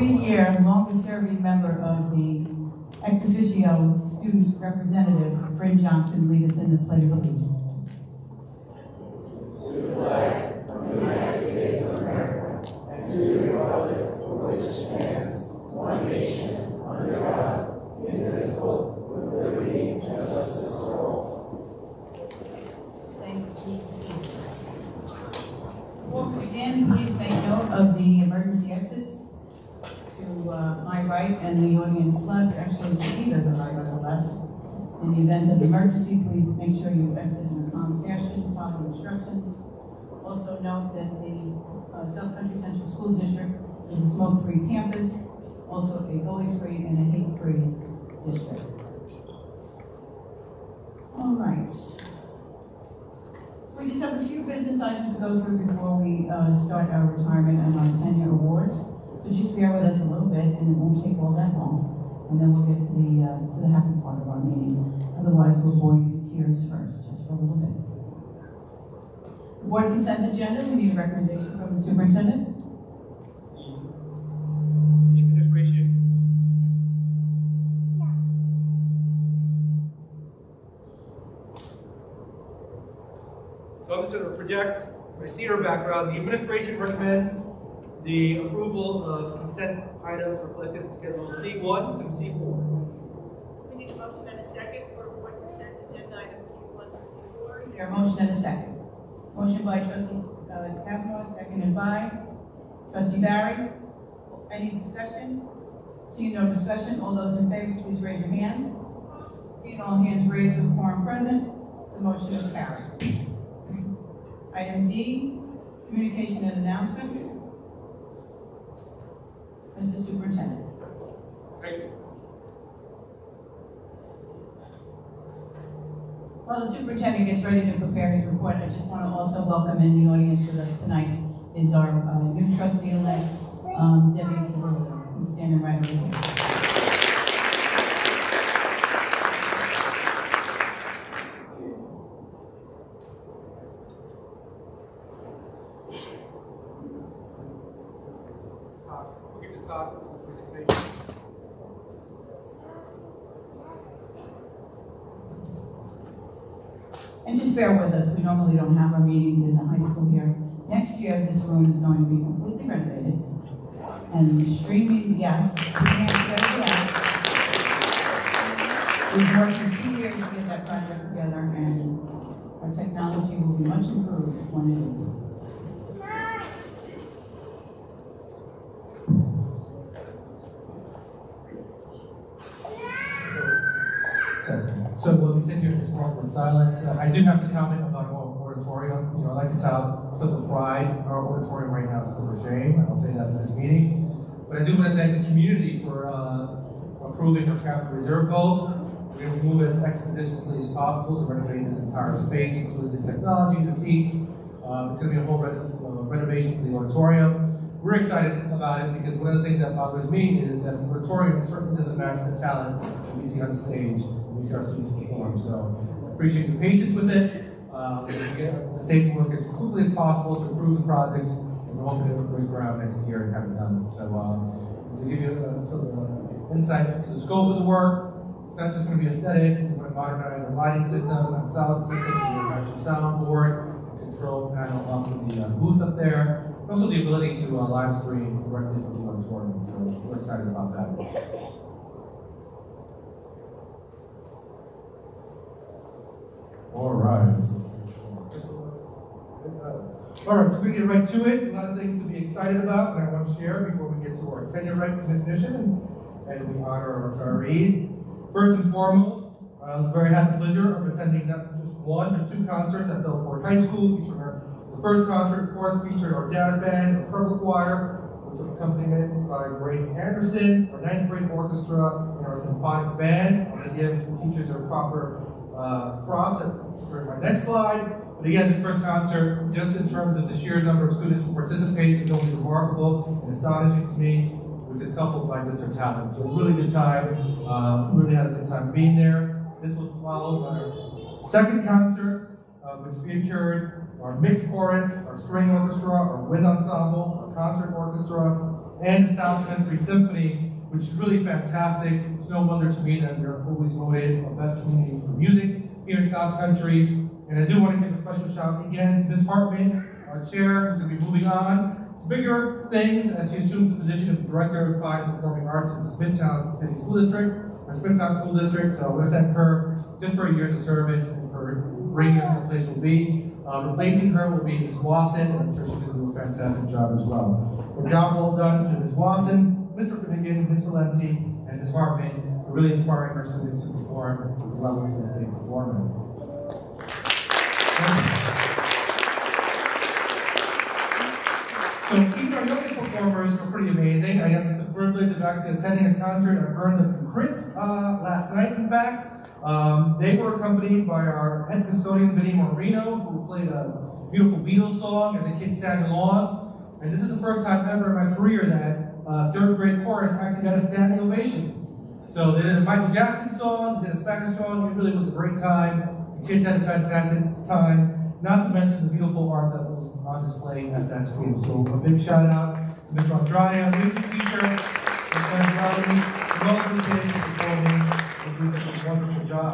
3-year longest-serving member of the ex officio student representative, Bryn Johnson, lead us in the Pledge of Allegiance. To the flag of the United States of America and to the republic for which it stands, one nation, under God, indivisible, with liberty and justice for all. Thank you. Before we begin, please make note of the emergency exits to my right and the audience left, actually to either the right or the left. In the event of emergency, please make sure you exit in a calm fashion, follow instructions. Also note that the South Country Central School District is a smoke-free campus, also a bully-free and a hate-free district. All right. We just have a few business items to go through before we start our retirement and our tenure awards. So just bear with us a little bit, and it won't take all that long. And then we'll get to the happy part of our meeting. Otherwise, we'll bore you to tears first, just for a little bit. The board consent agenda, we need a recommendation from the superintendent. The administration. So I'm just going to project my theater background. The administration recommends the approval of consent items reflected in Schedule C1 through C4. We need a motion and a second for board consent agenda items C1 through C4. There, motion and a second. Motion by trustee Kavanaugh, seconded by trustee Barry. Any discussion? Seeing no discussion, all those in favor, please raise your hands. Seeing all hands raised with quorum present, the motion is carried. Item D, communication and announcements. Mr. Superintendent. Thank you. While the superintendent gets ready to prepare his report, I just want to also welcome in the audience with us tonight is our new trustee-elect, Debbie Derulo, who's standing right over here. We'll get this talk. And just bear with us, we normally don't have our meetings in the high school here. Next year, this room is going to be completely renovated. And streaming, yes, we can't say yes. We've worked for 2 years to get that project together, and our technology will be much improved when it is. So when we sit here this morning in silence, I do have to comment about our auditorium. You know, I like to put the pride our auditorium right now is for shame. I don't say that in this meeting. But I do want to thank the community for approving our capital reserve vote. We're going to move as expeditiously as possible to renovate this entire space, including the technology, the seats. It's going to be a whole renovation to the auditorium. We're excited about it because one of the things that bothers me is that the auditorium certainly doesn't match the talent that we see on the stage when we see our students perform. So I appreciate your patience with it. We're going to get the stage to work as quickly as possible to improve the projects, and we're hoping to break ground next year and have it done. So to give you sort of insight into the scope of the work, it's not just going to be aesthetic. We're going to modernize the lighting system, the sound system, the soundboard, control panel up to the booth up there. And also the ability to live stream directly from the auditorium, so we're excited about that. All right. All right, so we get right to it. A lot of things to be excited about, and I want to share before we get to our tenure recognition and we honor our retirees. First and foremost, I was very happy pleasure of attending not just one but 2 concerts at Belport High School, featuring the first concert, of course, featured our jazz band, the Purple Choir, with some accompaniment by Grace Anderson, our 9th grade orchestra, and our symphonic band. I'm going to give the teachers their proper props for my next slide. But again, this first concert, just in terms of the sheer number of students who participate, is always remarkable and astonishing to me, which is coupled by just their talent. So really good time, really had a good time being there. This was followed by our second concert, which featured our mixed chorus, our string orchestra, our wind ensemble, our concert orchestra, and the South Country Symphony, which is really fantastic. It's no wonder to me that we're always voted best community for music here in South Country. And I do want to give a special shout out again to Ms. Hartman, our chair, who's going to be moving on to bigger things as she assumes the position of Director of Fine and Performing Arts in the Smithtown City School District, or Smithtown School District. So I want to thank her just for her years of service and for bringing us to the place we'll be. Replacing her will be Ms. Wasson, and I'm sure she's going to do a fantastic job as well. A job well done to Ms. Wasson, Mr. Finnegan, Ms. Valenti, and Ms. Hartman for really inspiring our students to perform at the level that they perform at. So even our youngest performers are pretty amazing. I had the privilege of actually attending a concert at Vernon and Crits last night, in fact. They were accompanied by our head custodian, Vinnie Moreno, who played a beautiful Beatles song as a kid sang along. And this is the first time ever in my career that third grade chorus actually got a standing ovation. So they did a Michael Jackson song, they did a Spanish song. It really was a great time. The kids had a fantastic time, not to mention the beautiful art that was on display at that school. So a big shout out to Ms. Andrade, music teacher, Ms. Andrade, and all the kids performing. They do such a wonderful job.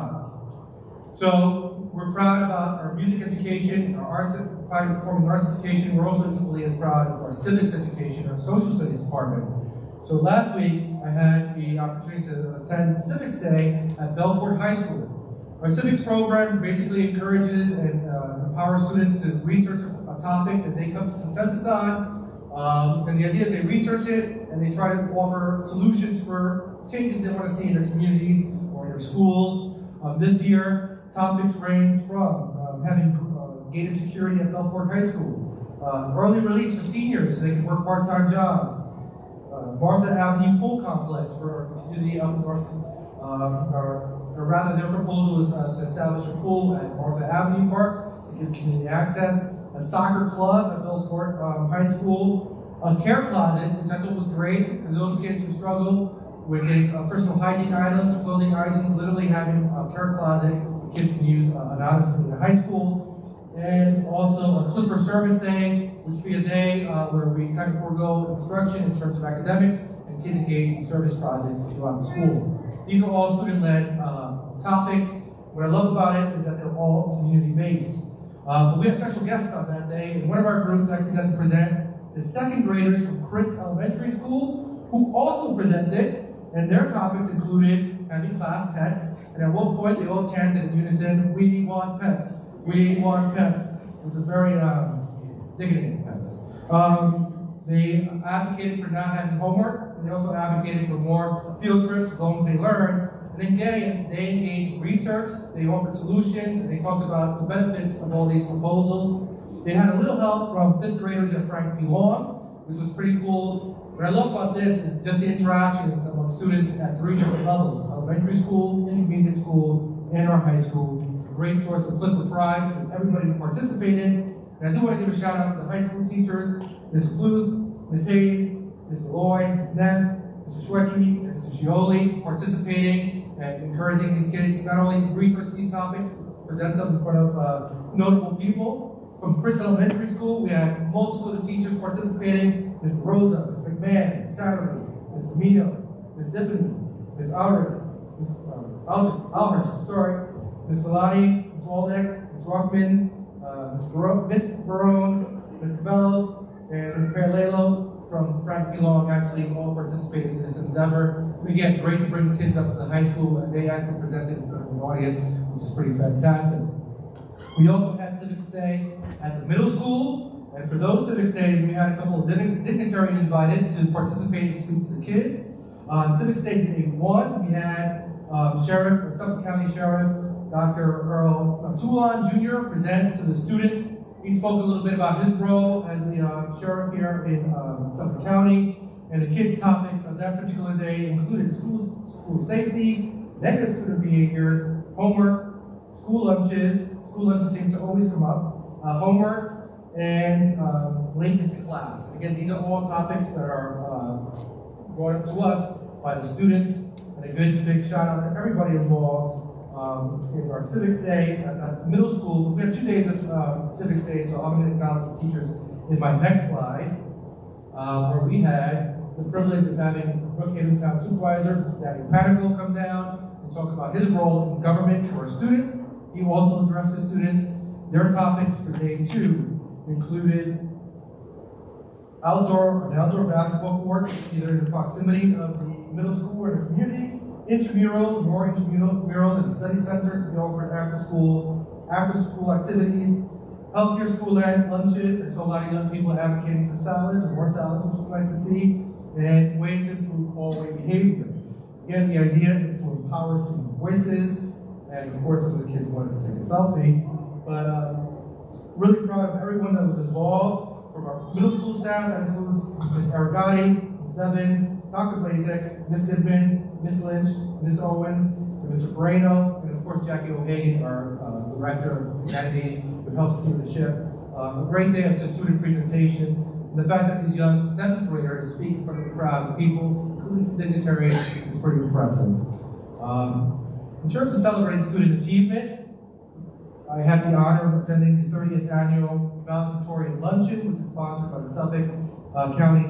So we're proud about our music education, our arts, fine performing arts education. We're also equally as proud of our civics education, our social studies department. So last week, I had the opportunity to attend Civics Day at Bellport High School. Our civics program basically encourages and empowers students to research a topic that they come to consensus on. And the idea is they research it and they try to offer solutions for changes they want to see in their communities or in their schools. This year, topics range from having gated security at Bellport High School, early release for seniors so they can work part-time jobs, Martha Avenue Pool Complex for our community up north, or rather their proposal was to establish a pool at Martha Avenue Parks to give community access, a soccer club at Bellport High School, a care closet, which I thought was great for those kids who struggle with getting personal hygiene items, clothing items, literally having a care closet kids can use anonymously at high school. And also a Clipper Service Day, which would be a day where we kind of forego instruction in terms of academics and kids engage in service projects throughout the school. These are all student-led topics. What I love about it is that they're all community-based. But we have special guests on that day, and one of our groups actually got to present to second graders from Crits Elementary School, who also presented, and their topics included having class pets, and at one point they all chanted in unison, "We want pets. We want pets," which was very dignity pets. They advocated for not having homework, and they also advocated for more field trips as long as they learn. And again, they engaged in research, they offered solutions, and they talked about the benefits of all these proposals. They had a little help from fifth graders at Frank P. Long, which was pretty cool. What I love about this is just the interactions among students at 3 different levels: elementary school, intermediate school, and our high school. A great source of Clipper pride for everybody who participated. And I do want to give a shout out to the high school teachers, Ms. Bluth, Ms. Hayes, Ms. Malloy, Ms. Neff, Mr. Schwecke, and Mr. Scioli participating and encouraging these kids to not only research these topics, but present them in front of notable people. From Crits Elementary School, we had multiple of the teachers participating: Ms. Rosa, Ms. McMahon, Ms. Satterley, Ms. Amino, Ms. Dippany, Ms. Alhurst, Ms. Bellotti, Ms. Waldeck, Ms. Rockman, Ms. Barone, Ms. Cabellos, and Ms. Perlelo from Frank P. Long actually all participated in this endeavor. And again, great to bring kids up to the high school, and they actually presented in front of an audience, which is pretty fantastic. We also had Civics Day at the middle school, and for those Civics Days, we had a couple of dignitaries invited to participate and speak to the kids. On Civics Day Day 1, we had Suffolk County Sheriff Dr. Earl Toulon Jr. present to the students. He spoke a little bit about his role as the sheriff here in Suffolk County, and the kids' topics of that particular day included school safety, negative student behaviors, homework, school lunches. School lunches seem to always come up. Homework and lateness to class. Again, these are all topics that are brought up to us by the students. And a good big shout out to everybody involved in our Civics Day at middle school. We had 2 days of Civics Day, so I'm going to acknowledge the teachers in my next slide, where we had the privilege of having Brookhaven Town Supervisor, Daniel Panico, come down and talk about his role in government for our students. He will also address the students. Their topics for day 2 included an outdoor basketball court, either in the proximity of the middle school or the community, intramurals, more intramurals in the study center to be offered after school activities, healthier school lunches. I saw a lot of young people advocating for salads or more salads, which is nice to see, and ways to improve hallway behavior. Again, the idea is to empower student voices, and of course, some of the kids wanted to take a selfie, but really proud of everyone that was involved. From our middle school staff, that includes Ms. Aragati, Ms. Nevin, Dr. Blazek, Ms. Goodman, Ms. Lynch, Ms. Owens, and Mr. Moreno, and of course Jackie O'Hagan, our Director of Humanities, who helped steer the ship. A great day of just student presentations, and the fact that these young 7th graders speak in front of a crowd of people, including some dignitaries, is pretty impressive. In terms of celebrating student achievement, I had the honor of attending the 30th annual valedictorian luncheon, which is sponsored by the Suffolk County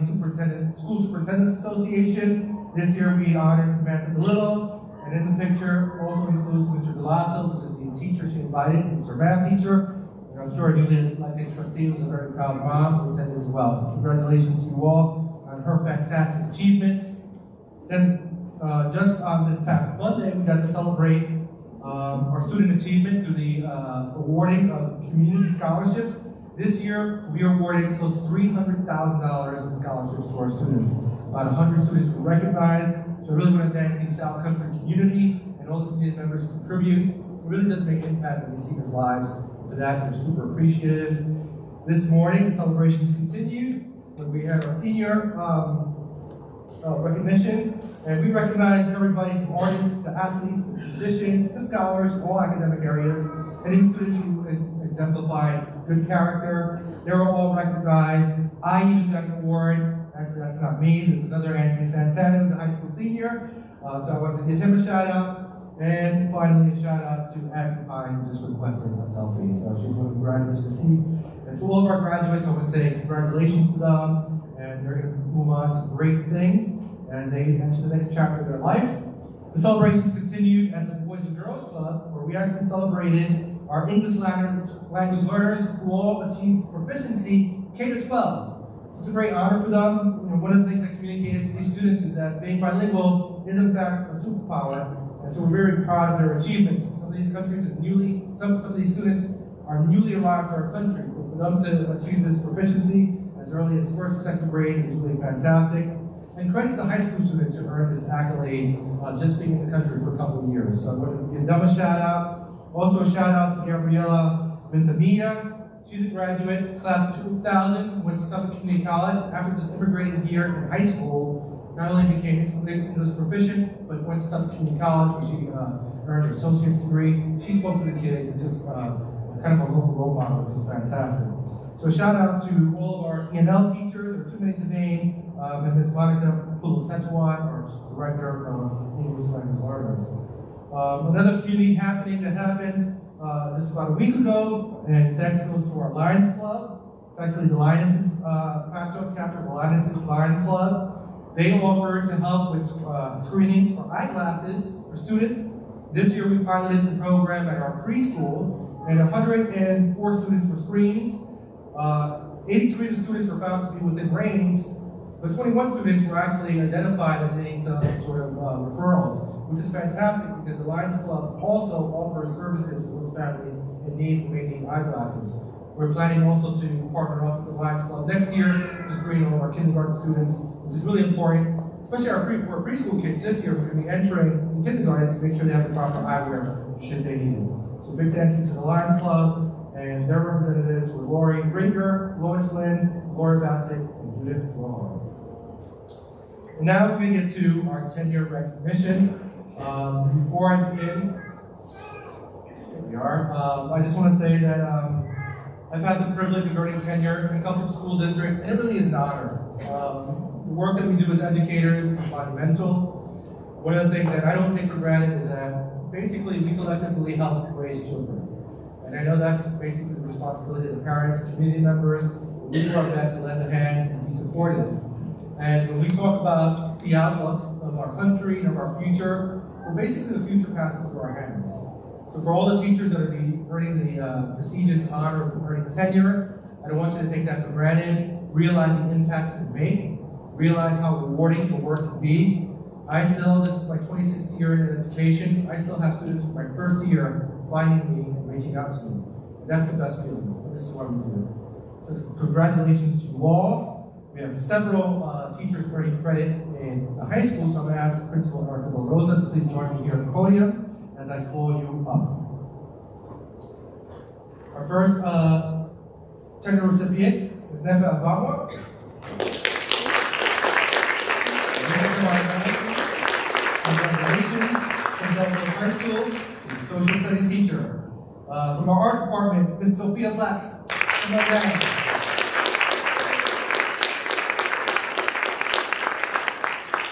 School Superintendents Association. This year we honored Samantha DeLillo, and in the picture also includes Mr. DeLasso, which is the teacher she invited, who's her math teacher. And I'm sure a newly elected trustee was a very proud mom who attended as well. So congratulations to you all on her fantastic achievements. Then just on this past Monday, we got to celebrate our student achievement through the awarding of community scholarships. This year, we are awarding close to $300,000 in scholarships to our students. About 100 students were recognized. So I really want to thank the South Country community and all the community members who contribute. It really does make an impact on these seniors' lives. For that, we're super appreciative. This morning, the celebrations continued when we had our senior recognition, and we recognized everybody from artists to athletes to musicians to scholars, all academic areas, and even students who exemplified good character. They were all recognized. I even got an award. Actually, that's not me. There's another Anthony Santana, who's a high school senior. So I wanted to give him a shout out. And finally, a shout out to Aggie Pine, who just requested a selfie. So she's one of the graduates received. And to all of our graduates, I want to say congratulations to them. And they're going to move on to great things as they enter the next chapter of their life. The celebrations continued at the Boys and Girls Club, where we actually celebrated our English language learners who all achieved proficiency K-12. It's a great honor for them. One of the things I communicated to these students is that being bilingual is in fact a superpower, and so we're very proud of their achievements. Some of these countries are some of these students are newly arrived to our country. For them to achieve this proficiency as early as 1st, 2nd grade is really fantastic. And credit to the high school students who earned this accolade just being in the country for a couple of years. So I want to give them a shout out. Also a shout out to Gabriela Ventimilla. She's a graduate, class of 2000, went to Suffolk Community College. After just immigrating here in high school, not only became English proficient, but went to Suffolk Community College where she earned her associate's degree. She spoke to the kids. It's just kind of a local role model, which is fantastic. So shout out to all of our E&L teachers, there are too many to name, and Ms. Monica Pulo-Sechuan, our Director of English Language Learners. Another community happening that happened just about a week ago, and thanks goes to our Lions Club. It's actually the Lionesses, Patchogue chapter of the Lionesses Lion Club. They offered to help with screenings for eyeglasses for students. This year we piloted the program at our preschool, and 104 students were screened. 83 of the students were found to be within range, but 21 students were actually identified as needing some sort of referrals, which is fantastic because the Lions Club also offers services to those families in need who may need eyeglasses. We're planning also to partner up with the Lions Club next year to screen all of our kindergarten students, which is really important, especially for our preschool kids. This year, we're going to be entering the kindergarten to make sure they have the proper eyewear should they need it. So big thank you to the Lions Club, and their representatives were Lori Ringer, Lois Lynn, Laura Bassett, and Judith Long. And now we're going to get to our 10-year recognition. Before I begin, here we are. I just want to say that I've had the privilege of earning tenure in a couple of school districts, and it really is an honor. The work that we do as educators is monumental. One of the things that I don't take for granted is that basically we collectively help raise children. And I know that's basically the responsibility of the parents and community members. We do our best to lend a hand and be supportive. And when we talk about the outlook of our country and of our future, well, basically the future passes through our hands. So for all the teachers that are earning the prestigious honor of earning tenure, I don't want you to take that for granted. Realize the impact you can make. Realize how rewarding your work can be. This is my 26th year in education. I still have students from my first year finding me and reaching out to me. And that's the best feeling. And this is what we do. So congratulations to you all. We have several teachers earning credit in the high school, so I'm going to ask Principal Erica La Rosa to please join me here at the podium as I call you up. Our first tenure recipient is Nefa Abagwa. Congratulations from Delaware High School, social studies teacher. From our art department, Ms. Sophia Black. Come on down.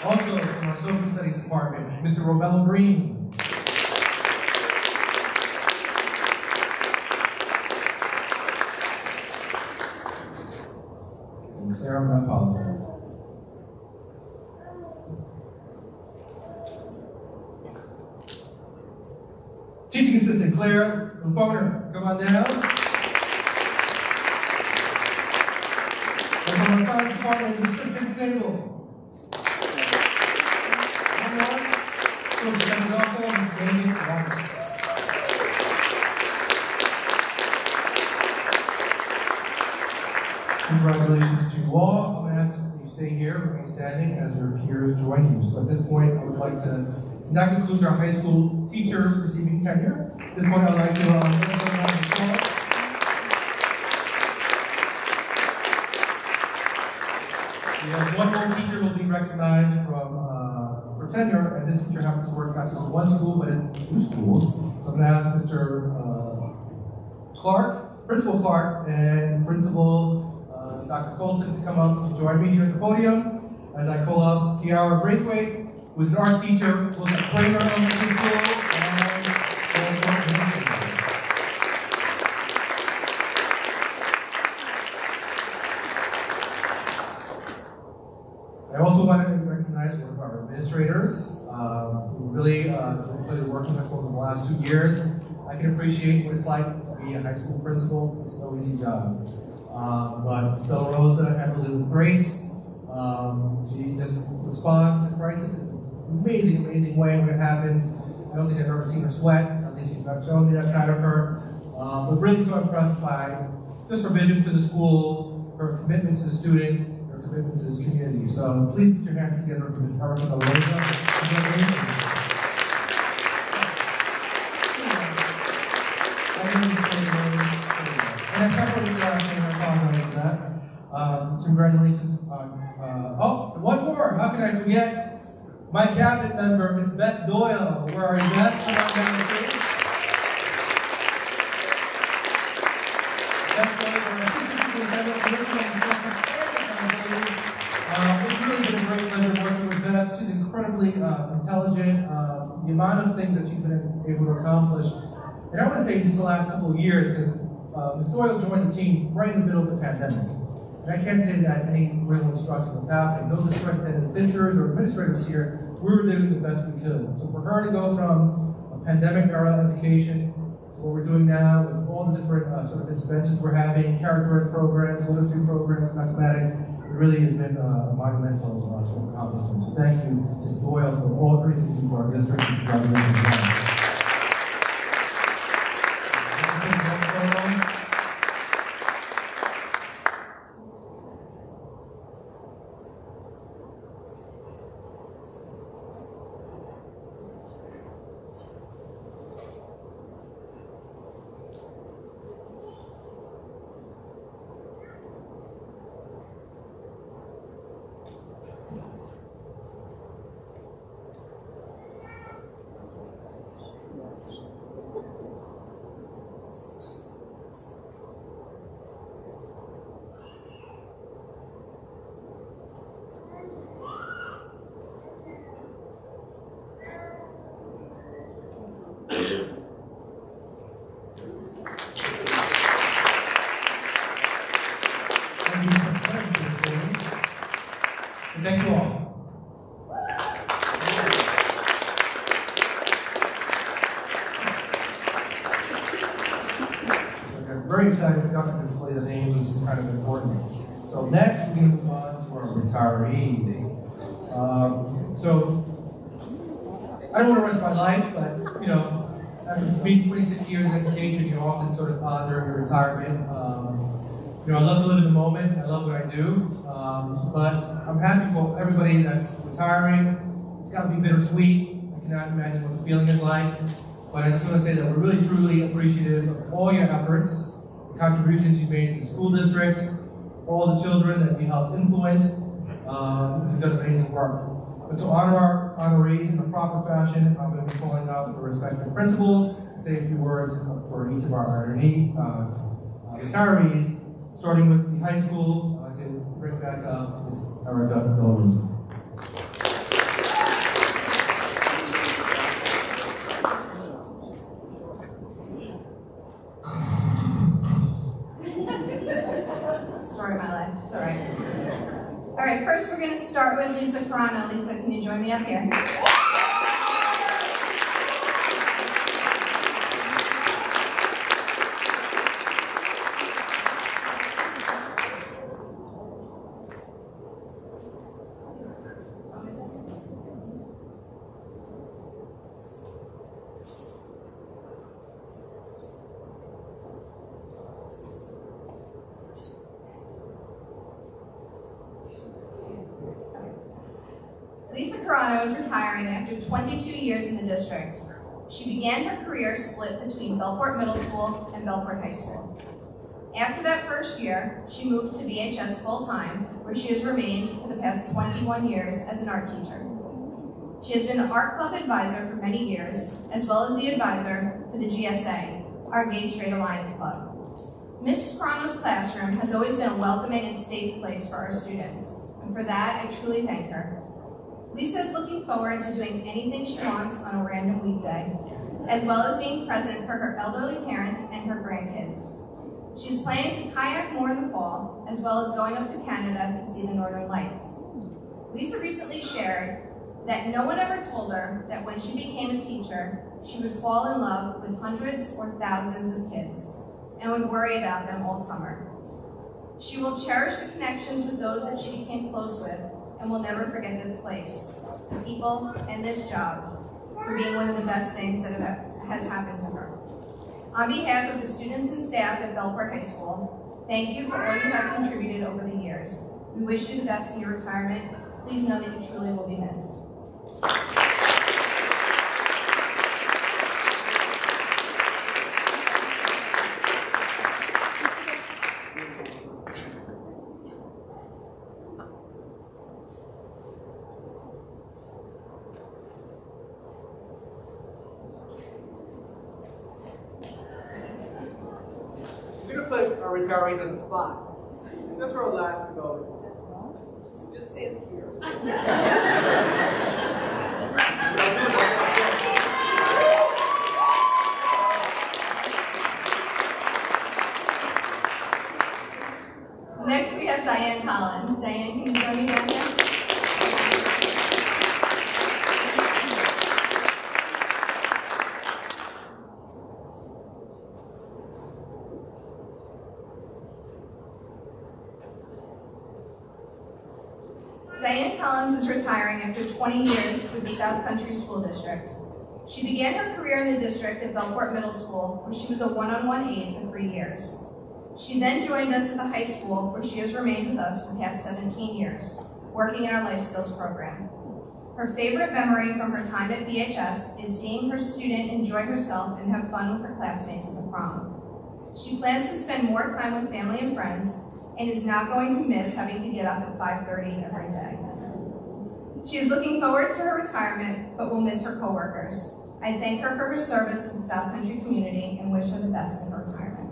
Also from our social studies department, Mr. Robello Green. And Sarah, I'm going to apologize. Teaching assistant Claire Boner, come on down. And from our science department, Ms. Kristen Snable. One more. So also Ms. David Robertson. Congratulations to you all. I'm going to ask that you stay here, remain standing as your peers join you. So at this point, I would like to, and that concludes our high school teachers receiving tenure. At this point, I would like to we have one more teacher who will be recognized for tenure, and this teacher happens to work not just in one school, but in 2 schools. So I'm going to ask Mr. Clark, Principal Clark, and Principal Dr. Colson to come up to join me here at the podium as I call up Kiara Braithwaite, who is an art teacher, who is at Kramer Elementary School, I also want to recognize one of our administrators, who really has been working with us over the last 2 years. I can appreciate what it's like to be a high school principal. It's no easy job. But Stella Rosa handles it with grace. She just responds to crisis in an amazing, amazing way when it happens. I don't think I've ever seen her sweat. At least she's not showing me that side of her. But really so impressed by just her vision for the school, her commitment to the students, her commitment to this community. So please put your hands together for Ms. Erica La Rosa. Congratulations. And I apologize for that. Congratulations on, oh, one more. How can I forget my cabinet member, Ms. Beth Doyle. Where are you, Beth? Come on down the stage. Beth Doyle, our assistant superintendent, it's really been a great pleasure working with Beth. She's incredibly intelligent. The amount of things that she's been able to accomplish. And I want to say just the last couple of years, because Ms. Doyle joined the team right in the middle of the pandemic. And I can't say that any real instruction was happening. Those superintendent teachers or administrators here, we were doing the best we could. So for her to go from a pandemic era education to what we're doing now with all the different sort of interventions we're having, character ed programs, literacy programs, mathematics, it really has been a monumental sort of accomplishment. So thank you, Ms. Doyle, for everything you do for our district. Congratulations. And thank you all. I'm very excited we got to display the names, which is kind of important. So next, we're going to move on to our retirees. So I don't want to rest my life, but after being 26 years in education, you're often sort of during your retirement. I love to live in the moment. I love what I do, but I'm happy for everybody that's retiring. It's got to be bittersweet. I cannot imagine what the feeling is like. But I just want to say that we're really, truly appreciative of all your efforts, the contributions you made to the school district, all the children that we helped influence. You've done amazing work. But to honor our honorees in a proper fashion, I'm going to be calling out the respective principals to say a few words for each of our retirees, starting with the high school. I'd like to bring back up Ms. Erica Mills. Story of my life. It's all right. All right, first we're going to start with Lisa Carano. Lisa, can you join me up here? Lisa Carano is retiring after 22 years in the district. She began her career split between Bellport Middle School and Bellport High School. After that first year, she moved to VHS full-time, where she has remained for the past 21 years as an art teacher. She has been an art club advisor for many years, as well as the advisor for the GSA, our Gay Straight Alliance Club. Ms. Carano's classroom has always been a welcoming and safe place for our students, and for that, I truly thank her. Lisa is looking forward to doing anything she wants on a random weekday, as well as being present for her elderly parents and her grandkids. She's planning to kayak more in the fall, as well as going up to Canada to see the Northern Lights. Lisa recently shared that no one ever told her that when she became a teacher, she would fall in love with hundreds or thousands of kids and would worry about them all summer. She will cherish the connections with those that she became close with and will never forget this place, the people, and this job for being one of the best things that has happened to her. On behalf of the students and staff at Bellport High School, thank you for all you have contributed over the years. We wish you the best in your retirement. Please know that you truly will be missed. We're going to put our retirees on the spot. That's where our last to go. Just stand here. Next, we have Diane Collins. Diane, can you join me down there? Diane Collins is retiring after 20 years with the South Country School District. She began her career in the district at Bellport Middle School, where she was a one-on-one aide for 3 years. She then joined us at the high school, where she has remained with us for the past 17 years, working in our life skills program. Her favorite memory from her time at BHS is seeing her student enjoy herself and have fun with her classmates at the prom. She plans to spend more time with family and friends, and is not going to miss having to get up at 5:30 every day. She is looking forward to her retirement, but will miss her coworkers. I thank her for her service to the South Country community and wish her the best in her retirement.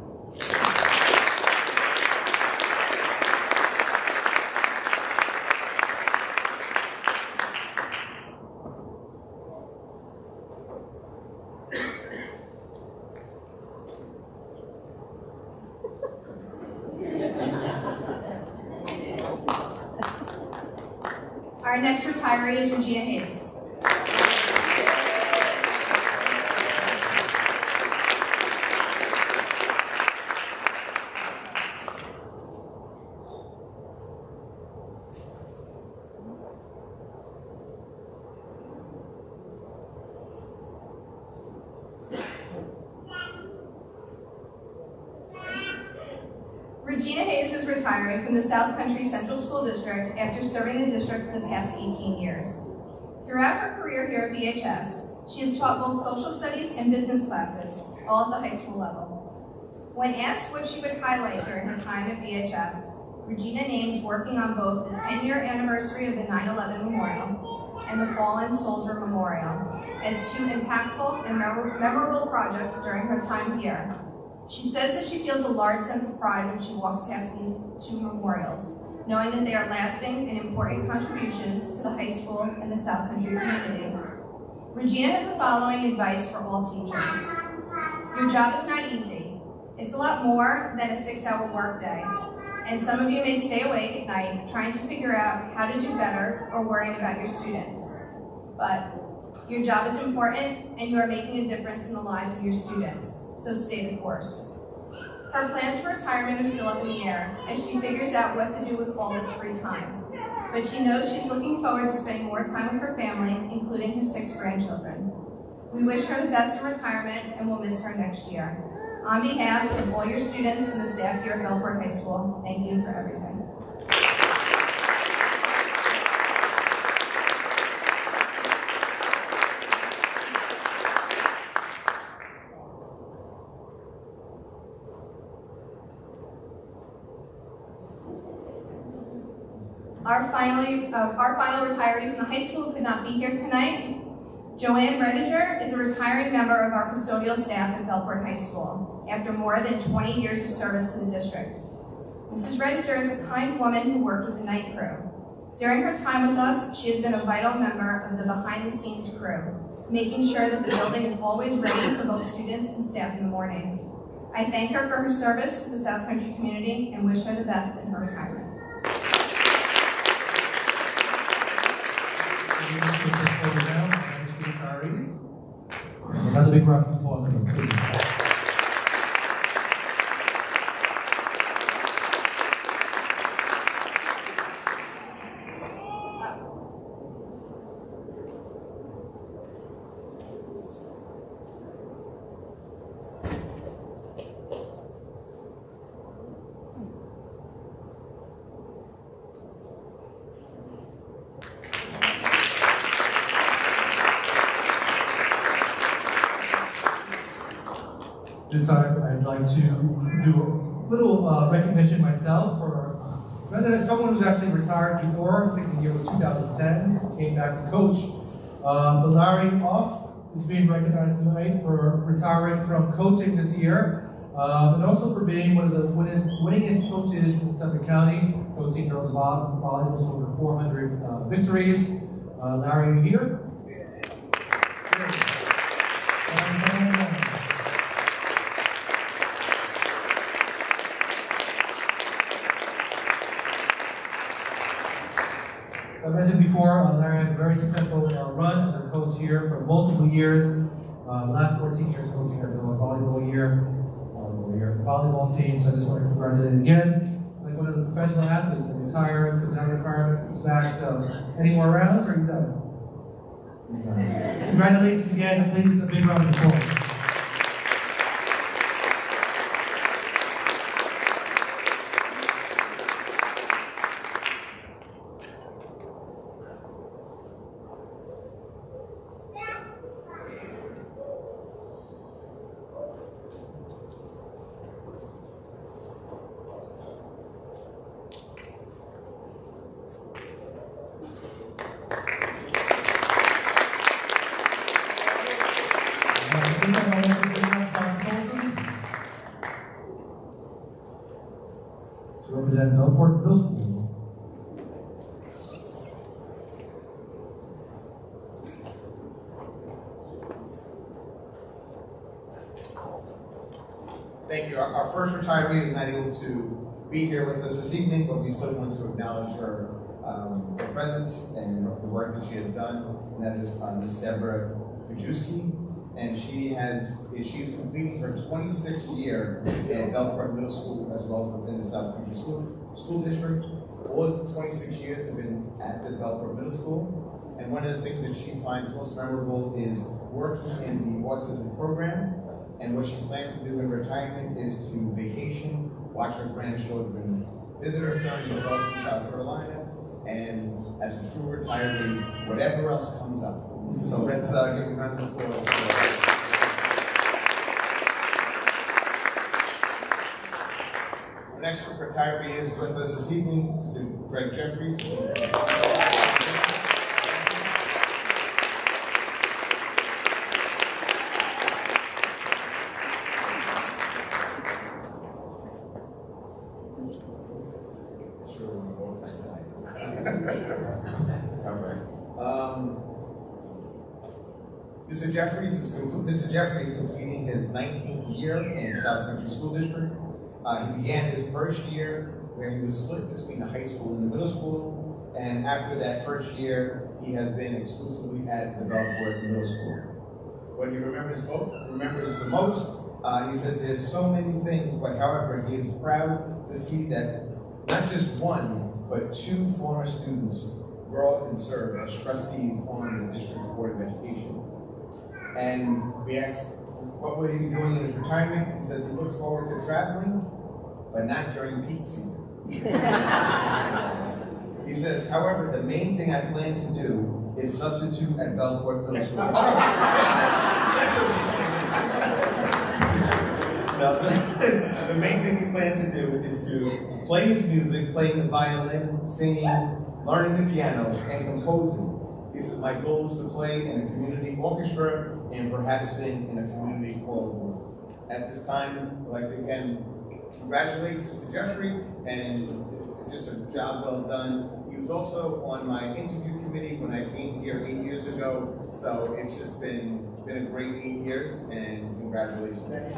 Our next retiree is Regina Hayes. Regina Hayes is retiring from the South Country Central School District after serving the district for the past 18 years. Throughout her career here at BHS, she has taught both social studies and business classes, all at the high school level. When asked what she would highlight during her time at BHS, Regina names working on both the 10-year anniversary of the 9/11 Memorial and the Fallen Soldier Memorial as two impactful and memorable projects during her time here. She says that she feels a large sense of pride when she walks past these two memorials, knowing that they are lasting and important contributions to the high school and the South Country community. Regina has the following advice for all teachers. Your job is not easy. It's a lot more than a 6-hour workday, and some of you may stay awake at night trying to figure out how to do better or worrying about your students. But your job is important, and you are making a difference in the lives of your students, so stay the course. Her plans for retirement are still up in the air as she figures out what to do with all this free time. But she knows she's looking forward to spending more time with her family, including her 6 grandchildren. We wish her the best in retirement, and we'll miss her next year. On behalf of all your students and the staff here at Bellport High School, thank you for everything. Our final retiree from the high school could not be here tonight. Joanne Rediger is a retiring member of our custodial staff at Bellport High School after more than 20 years of service to the district. Mrs. Rediger is a kind woman who worked with the night crew. During her time with us, she has been a vital member of the behind-the-scenes crew, making sure that the building is always ready for both students and staff in the morning. I thank her for her service to the South Country community and wish her the best in her retirement. Another big round of applause for them, please. This time, I'd like to do a little recognition myself for someone who's actually retired before. I think the year was 2010, came back to coach. But Larry Off is being recognized tonight for retiring from coaching this year, and also for being one of the winningest coaches in Suffolk County, coaching girls volleyball with over 400 victories. Larry, are you here? I mentioned before, Larry had a very successful run as a coach here for multiple years. The last 14 years coaching our girls volleyball volleyball team. So I just want to congratulate him again. Like one of the professional athletes that retires, comes out of retirement, comes back. So any more rounds, or are you done? He's done. Congratulations again. Please, a big round of applause. To represent Bellport Middle School. Thank you. Our first retiree is not able to be here with us this evening, but we still want to acknowledge her presence and the work that she has done, and that is Ms. Deborah Kajewski. And she's completing her 26th year at Belport Middle School as well as within the South Country School District. All of the 26 years have been at the Belport Middle School. And one of the things that she finds most memorable is working in the autism program. And what she plans to do in retirement is to vacation, watch her grandchildren, visit her son in Charleston, South Carolina, and as a true retiree, whatever else comes up. So let's give a round of applause for our next retiree is with us this evening, Mr. Greg Jeffries. Mr. Jeffries is completing his 19th year in South Country School District. He began his first year where he was split between the high school and the middle school, and after that first year, he has been exclusively at the Belport Middle School. What he remembers the most, he says there's so many things, but however, he is proud to see that not just one, but two former students brought and served as trustees on the District Board of Education. And we asked, what will he be doing in his retirement? He says he looks forward to traveling, but not during peak season. He says, however, the main thing I plan to do is substitute at Belport Middle School. No, the main thing he plans to do is to play his music, playing the violin, singing, learning the piano, and composing. He says, my goal is to play in a community orchestra and perhaps sing in a community choral. At this time, I'd like to again congratulate Mr. Jeffrey, and just a job well done. He was also on my interview committee when I came here 8 years ago, so it's just been a great 8 years, and congratulations.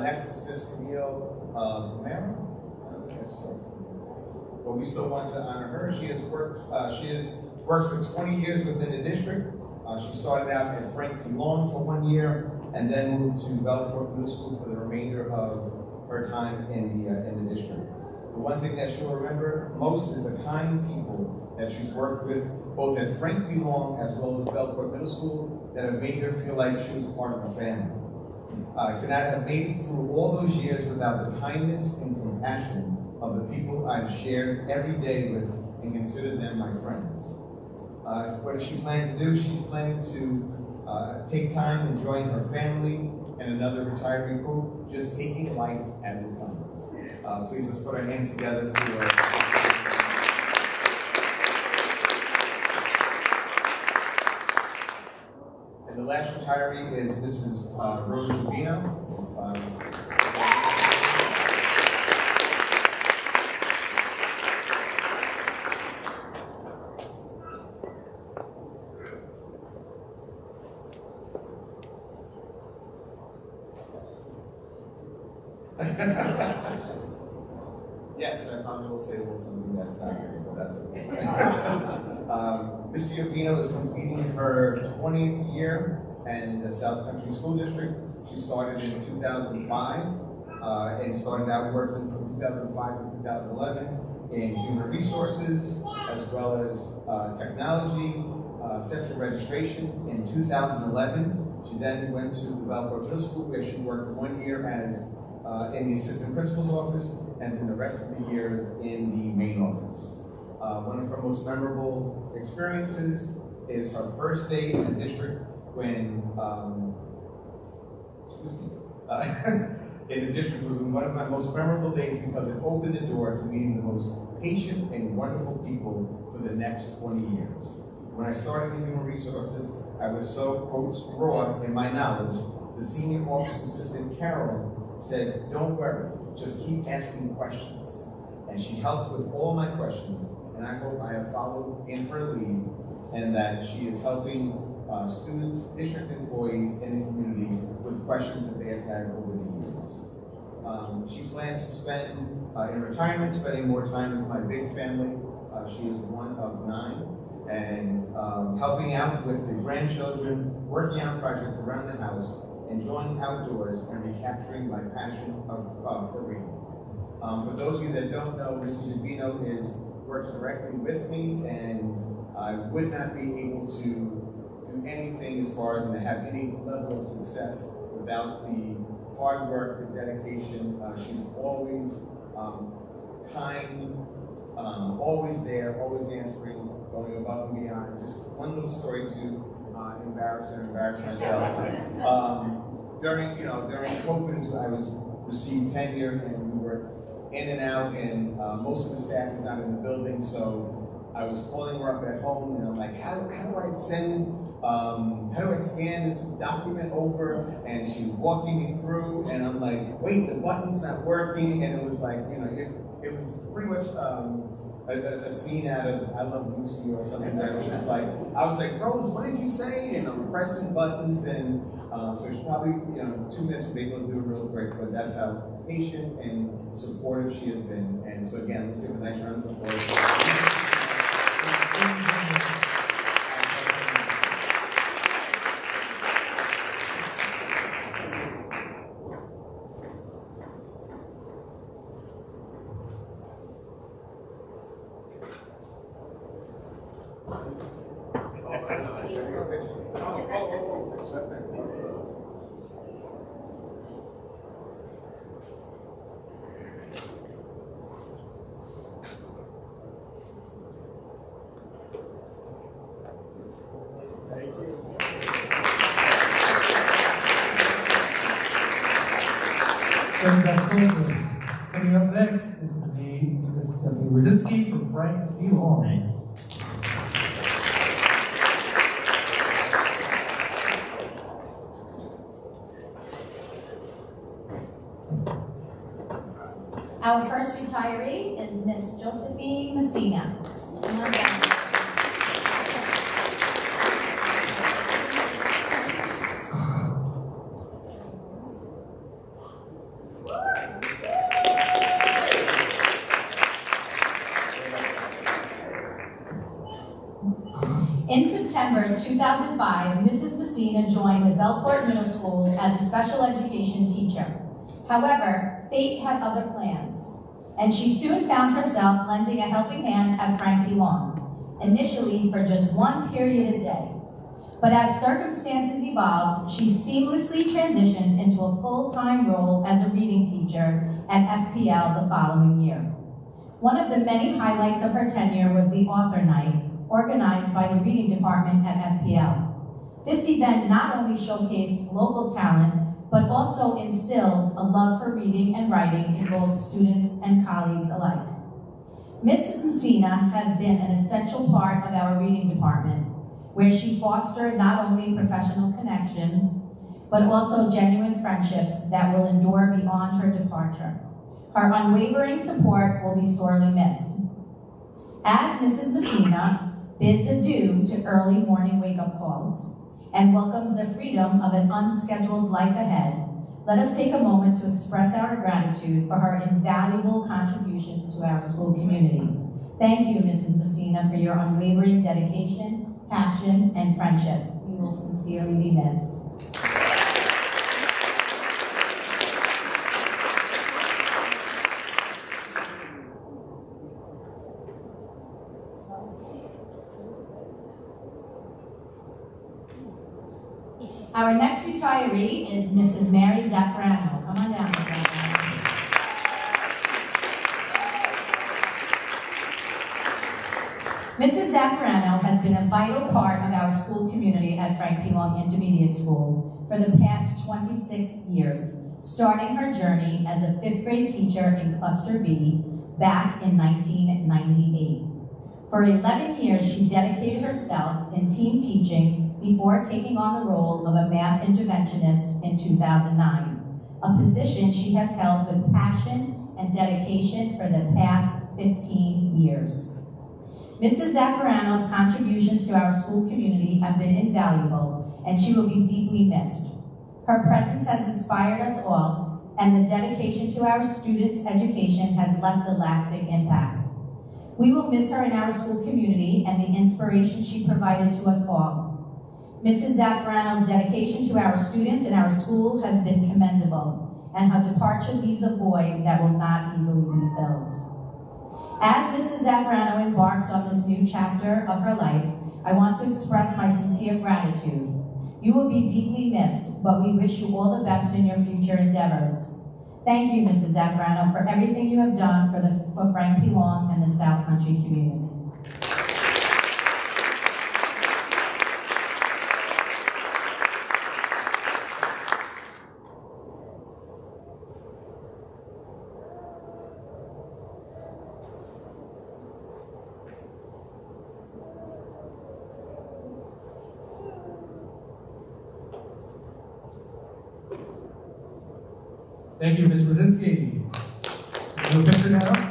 Next is Ms. Camille Camara. But we still want to honor her. She has worked for 20 years within the district. She started out at Frank P. Long for 1 year, and then moved to Belport Middle School for the remainder of her time in the district. The one thing that she'll remember most is the kind people that she's worked with, both at Frank P. Long as well as Belport Middle School, that have made her feel like she was part of a family. I could not have made it through all those years without the kindness and compassion of the people I've shared every day with and consider them my friends. What does she plan to do? She's planning to take time enjoying her family and another retiree group, just taking life as it comes. Please let's put our hands together for the last retiree is Mrs. Rose Rubino. Yes, I probably will say a little something that's not good, but that's okay. Ms. Giovino is completing her 20th year in the South Country School District. She started in 2005 and started out working from 2005 to 2011 in human resources, as well as technology, sexual registration. In 2011, she then went to the Belport Middle School, where she worked 1 year as in the assistant principal's office, and then the rest of the years in the main office. One of her most memorable experiences is her first day in the district when, in the district was one of my most memorable days because it opened the door to meeting the most patient and wonderful people for the next 20 years. When I started in human resources, I was so, quote, raw in my knowledge, the senior office assistant, Carol, said, don't worry, just keep asking questions. and she helped with all my questions, and I hope I have followed in her lead, and that she is helping students, district employees, and the community with questions that they have had over the years. She plans to spend, in retirement, spending more time with my big family. She is one of 9, and helping out with the grandchildren, working on projects around the house, enjoying outdoors, and recapturing my passion for reading. For those of you that don't know, Mrs. Uvino works directly with me, and I would not be able to do anything as far as to have any level of success without the hard work, the dedication. She's always kind, always there, always answering, going above and beyond. Just one little story to embarrass myself. During COVID, I received tenure, and we were in and out, and most of the staff is not in the building, so I was calling her up at home, and I'm like, how do I scan this document over? And she's walking me through, and I'm like, wait, the button's not working, and it was like, it was pretty much a scene out of I Love Lucy or something. That was just like, I was like, Rose, what did you say? And I'm pressing buttons, and so she's probably 2 minutes to be able to do it real quick, but that's how patient and supportive she has been. And so again, let's give a nice round of applause. Coming up next is going to be Mrs. Stephanie Rositsky from Frank P. Long. Our first retiree is Miss Josephine Messina. Come on down. In September 2005, Mrs. Messina joined the Bellport Middle School as a special education teacher. However, fate had other plans, and she soon found herself lending a helping hand at Frank P. Long, initially for just 1 period a day. But as circumstances evolved, she seamlessly transitioned into a full-time role as a reading teacher at FPL the following year. One of the many highlights of her tenure was the Author Night, organized by the reading department at FPL. This event not only showcased local talent, but also instilled a love for reading and writing in both students and colleagues alike. Mrs. Messina has been an essential part of our reading department, where she fostered not only professional connections, but also genuine friendships that will endure beyond her departure. Her unwavering support will be sorely missed. As Mrs. Messina bids adieu to early morning wake-up calls and welcomes the freedom of an unscheduled life ahead, let us take a moment to express our gratitude for her invaluable contributions to our school community. Thank you, Mrs. Messina, for your unwavering dedication, passion, and friendship. You will sincerely be missed. Our next retiree is Mrs. Mary Zaffarano. Come on down, Ms. Zaffarano. Mrs. Zaffarano has been a vital part of our school community at Frank P. Long Intermediate School for the past 26 years, starting her journey as a 5th grade teacher in Cluster B back in 1998. For 11 years, she dedicated herself in team teaching before taking on the role of a math interventionist in 2009, a position she has held with passion and dedication for the past 15 years. Mrs. Zaffarano's contributions to our school community have been invaluable, and she will be deeply missed. Her presence has inspired us all, and the dedication to our students' education has left a lasting impact. We will miss her in our school community and the inspiration she provided to us all. Mrs. Zaffarano's dedication to our students and our school has been commendable, and her departure leaves a void that will not easily be filled. As Mrs. Zaffarano embarks on this new chapter of her life, I want to express my sincere gratitude. You will be deeply missed, but we wish you all the best in your future endeavors. Thank you, Mrs. Zaffarano, for everything you have done for Frank P. Long and the South Country community. Thank you, Ms. Brzezinski. Do a picture now.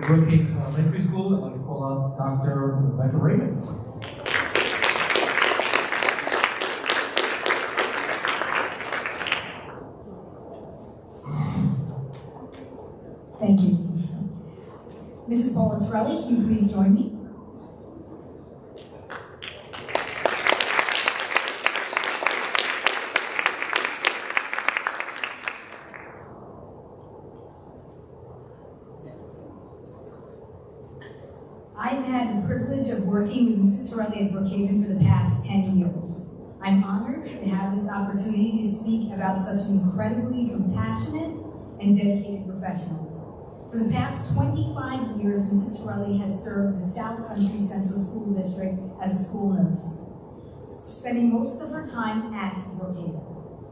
Brookhaven Elementary School, I'd like to call out Dr. Rebecca Raymond. Thank you. Mrs. Paula Torelli, can you please join me? I've had the privilege of working with Mrs. Torelli at Brookhaven for the past 10 years. I'm honored to have this opportunity to speak about such an incredibly compassionate and dedicated professional. For the past 25 years, Mrs. Torelli has served the South Country Central School District as a school nurse, spending most of her time at Brookhaven.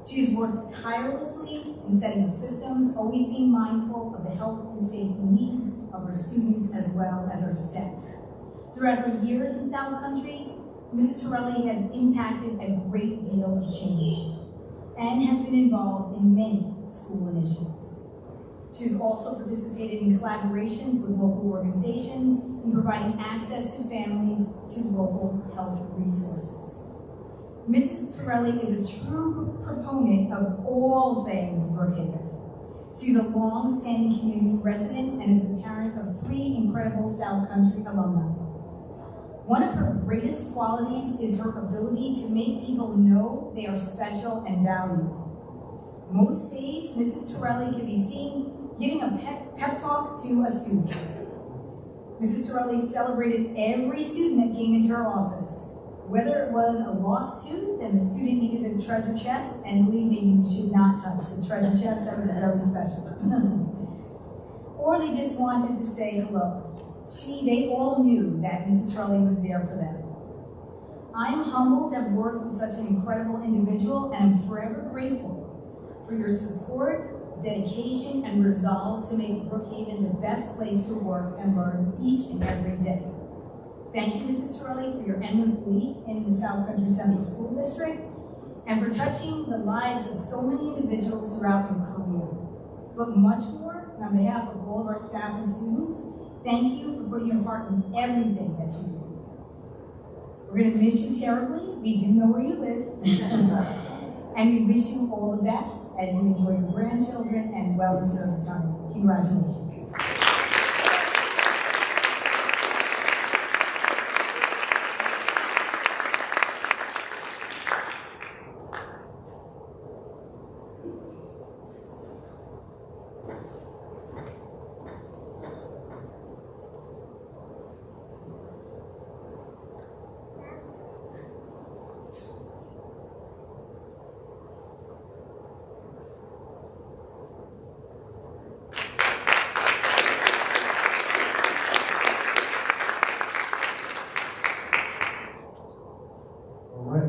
She has worked tirelessly in setting up systems, always being mindful of the health and safety needs of her students as well as her staff. Throughout her years in South Country, Mrs. Torelli has impacted a great deal of change and has been involved in many school initiatives. She has also participated in collaborations with local organizations in providing access to families to local health resources. Mrs. Torelli is a true proponent of all things Brookhaven. She's a long-standing community resident and is the parent of 3 incredible South Country alumni. One of her greatest qualities is her ability to make people know they are special and valued. Most days, Mrs. Torelli can be seen giving a pep talk to a student. Mrs. Torelli celebrated every student that came into her office. Whether it was a lost tooth and the student needed a treasure chest, and believe me, you should not touch the treasure chest, that was very special. Or they just wanted to say hello. They all knew that Mrs. Torelli was there for them. I'm humbled to have worked with such an incredible individual, and I'm forever grateful for your support, dedication, and resolve to make Brookhaven the best place to work and learn each and every day. Thank you, Mrs. Torelli, for your endless belief in the South Country Central School District and for touching the lives of so many individuals throughout your career. But much more, on behalf of all of our staff and students, thank you for putting your heart in everything that you do. We're going to miss you terribly. We do know where you live. And we wish you all the best as you enjoy your grandchildren and well-deserved retirement. Congratulations.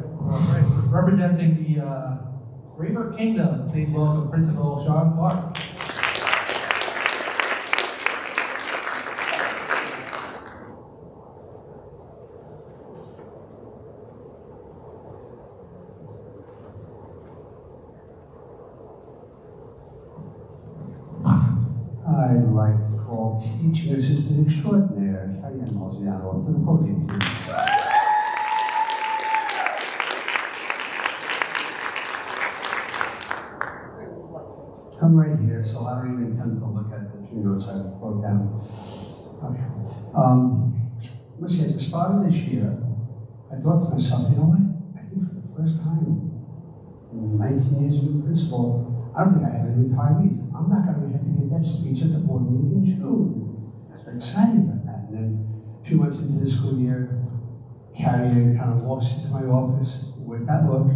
right. Representing the Rayburn Kingdom, please welcome Principal Sean Clark. I'd like to call Teaching Assistant Extraordinaire Carrie Ann Marziano up to the podium, please. Come right here, so I don't even tend to look at the few notes I wrote down. Okay. Let's see, at the start of this year, I thought to myself, you know what? I think for the first time in 19 years of being principal, I don't think I have any retirees. I'm not going to have to give that speech at the board meeting in June. I was very excited about that. And then a few months into the school year, Carrie Ann kind of walks into my office with that look,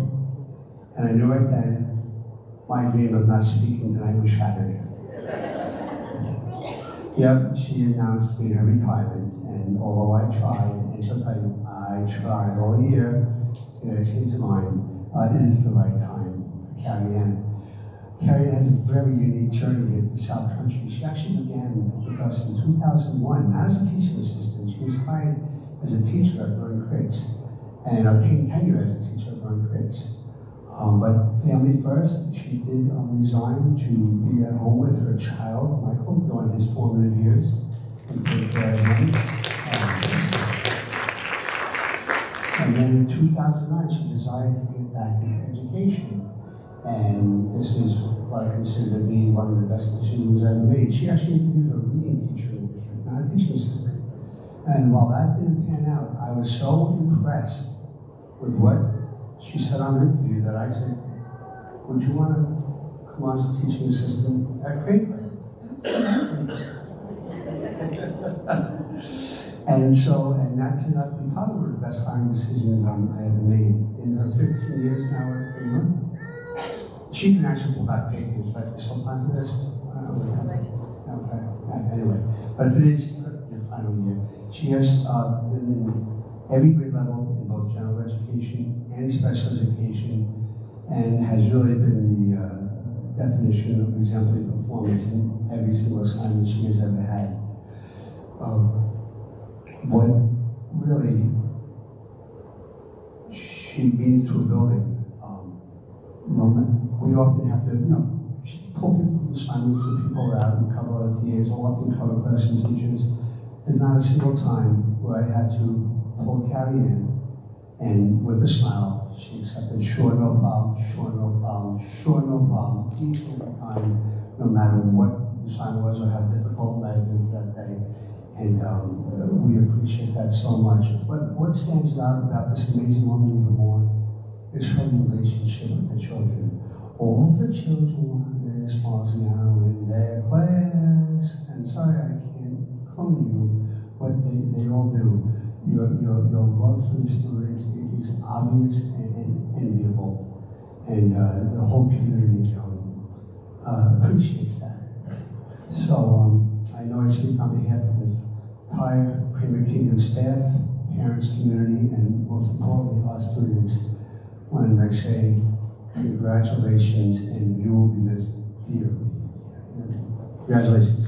and I knew right then my dream of not speaking tonight was shattered. Yep, she announced me her retirement, and although I tried, and she'll tell you, I tried all year to get it came to mind, it is the right time for Carrie Ann. Carrie has a very unique journey in the South Country. She actually began with us in 2001, not as a teaching assistant. She was hired as a teacher at Vernon Critz and obtained tenure as a teacher at Vernon Critz. But family first, she did resign to be at home with her child, Michael, during his formative years and take care of him. And then in 2009, she decided to get back into education. And this is what I consider to be one of the best decisions I've made. She actually interviewed a reading teacher in the district, not a teaching assistant. And while that didn't pan out, I was so impressed with what she said on her interview that I said, would you want to come on as a teaching assistant at Craigford? And that turned out to be probably one of the best hiring decisions I ever made. In her 15 years now at Craigford, she can actually pull back papers, right? There's still time for this? Okay. Anyway, but if it is your final year, she has been in every grade level in both general education and special education, and has really been the definition of exemplary performance in every single assignment she has ever had. What really she means to a building. We often have to, pull people from assignments and people out and cover other TAs, or often cover classroom teachers. There's not a single time where I had to pull Carrie in, and with a smile, she accepted, sure, no problem, sure, no problem, sure, no problem, each and every time, no matter what the assignment was or how difficult it might have been for that day. And we appreciate that so much. But what stands out about this amazing woman even more is her relationship with the children. All the children want Miss Marziano in their class. And sorry, I can't clone you, but they all do. Your love for the students is obvious and enviable. And the whole community appreciates that. So I know I speak on behalf of the entire Cramer Kingdom staff, parents, community, and most importantly, our students, when I say congratulations, and you will be missed dearly. Congratulations.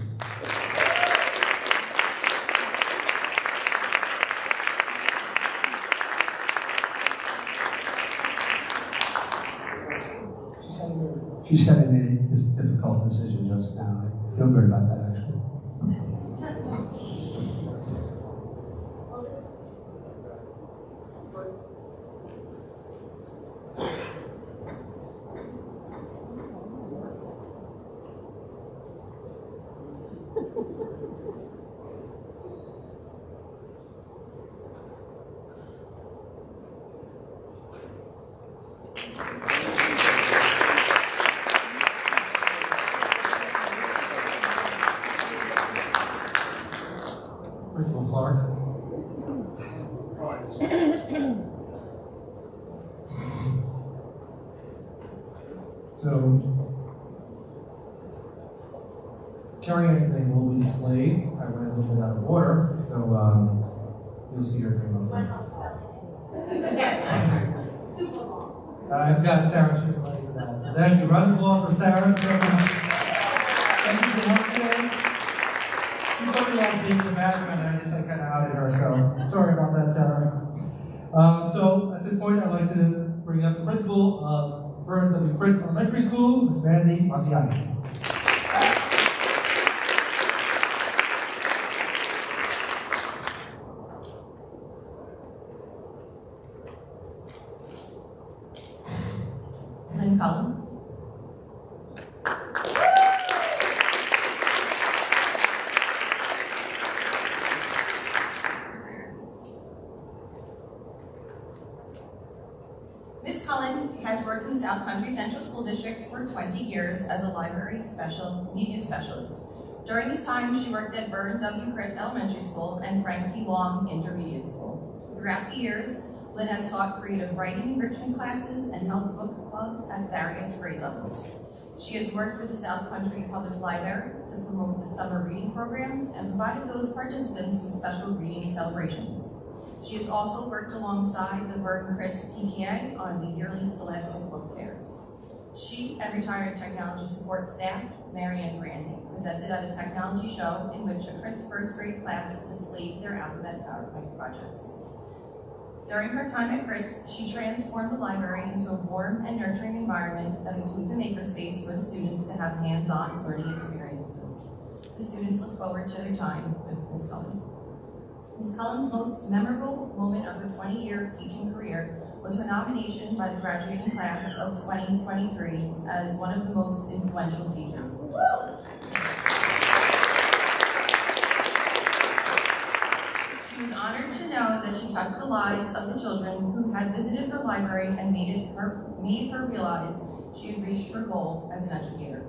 She said I made this difficult decision just now. I feel good about that, actually. Principal Clark. So, Carrie Ann's name will be displayed. I went a little bit out of order, so you'll see her name on there. I've got Sarah Schmidt-Lane for that. So thank you. Round of applause for Sarah. Thank you so much today. She's talking about being the background, and I just kind of outed her, so sorry about that, Sarah. So at this point, I'd like to bring up the principal of Vernon W. Fritz Elementary School, Ms. Mandy Marciani. Lynn Cullen. Ms. Cullen has worked in the South Country Central School District for 20 years as a library media specialist. During this time, she worked at Vernon W. Fritz Elementary School and Frank P. Long Intermediate School. Throughout the years, Lynn has taught creative writing enrichment classes and held book clubs at various grade levels. She has worked with the South Country Public Library to promote the summer reading programs and provided those participants with special reading celebrations. She has also worked alongside the Vernon Fritz PTA on the yearly Scholastic Book Fairs. She and retired technology support staff, Marianne Brandy, presented at a technology show in which a Fritz first grade class displayed their alphabet PowerPoint projects. During her time at Fritz, she transformed the library into a warm and nurturing environment that includes a makerspace for the students to have hands-on learning experiences. The students look forward to their time with Ms. Cullen. Ms. Cullen's most memorable moment of her 20-year teaching career was her nomination by the graduating class of 2023 as one of the most influential teachers. She was honored to know that she touched the lives of the children who had visited her library and made her realize she had reached her goal as an educator.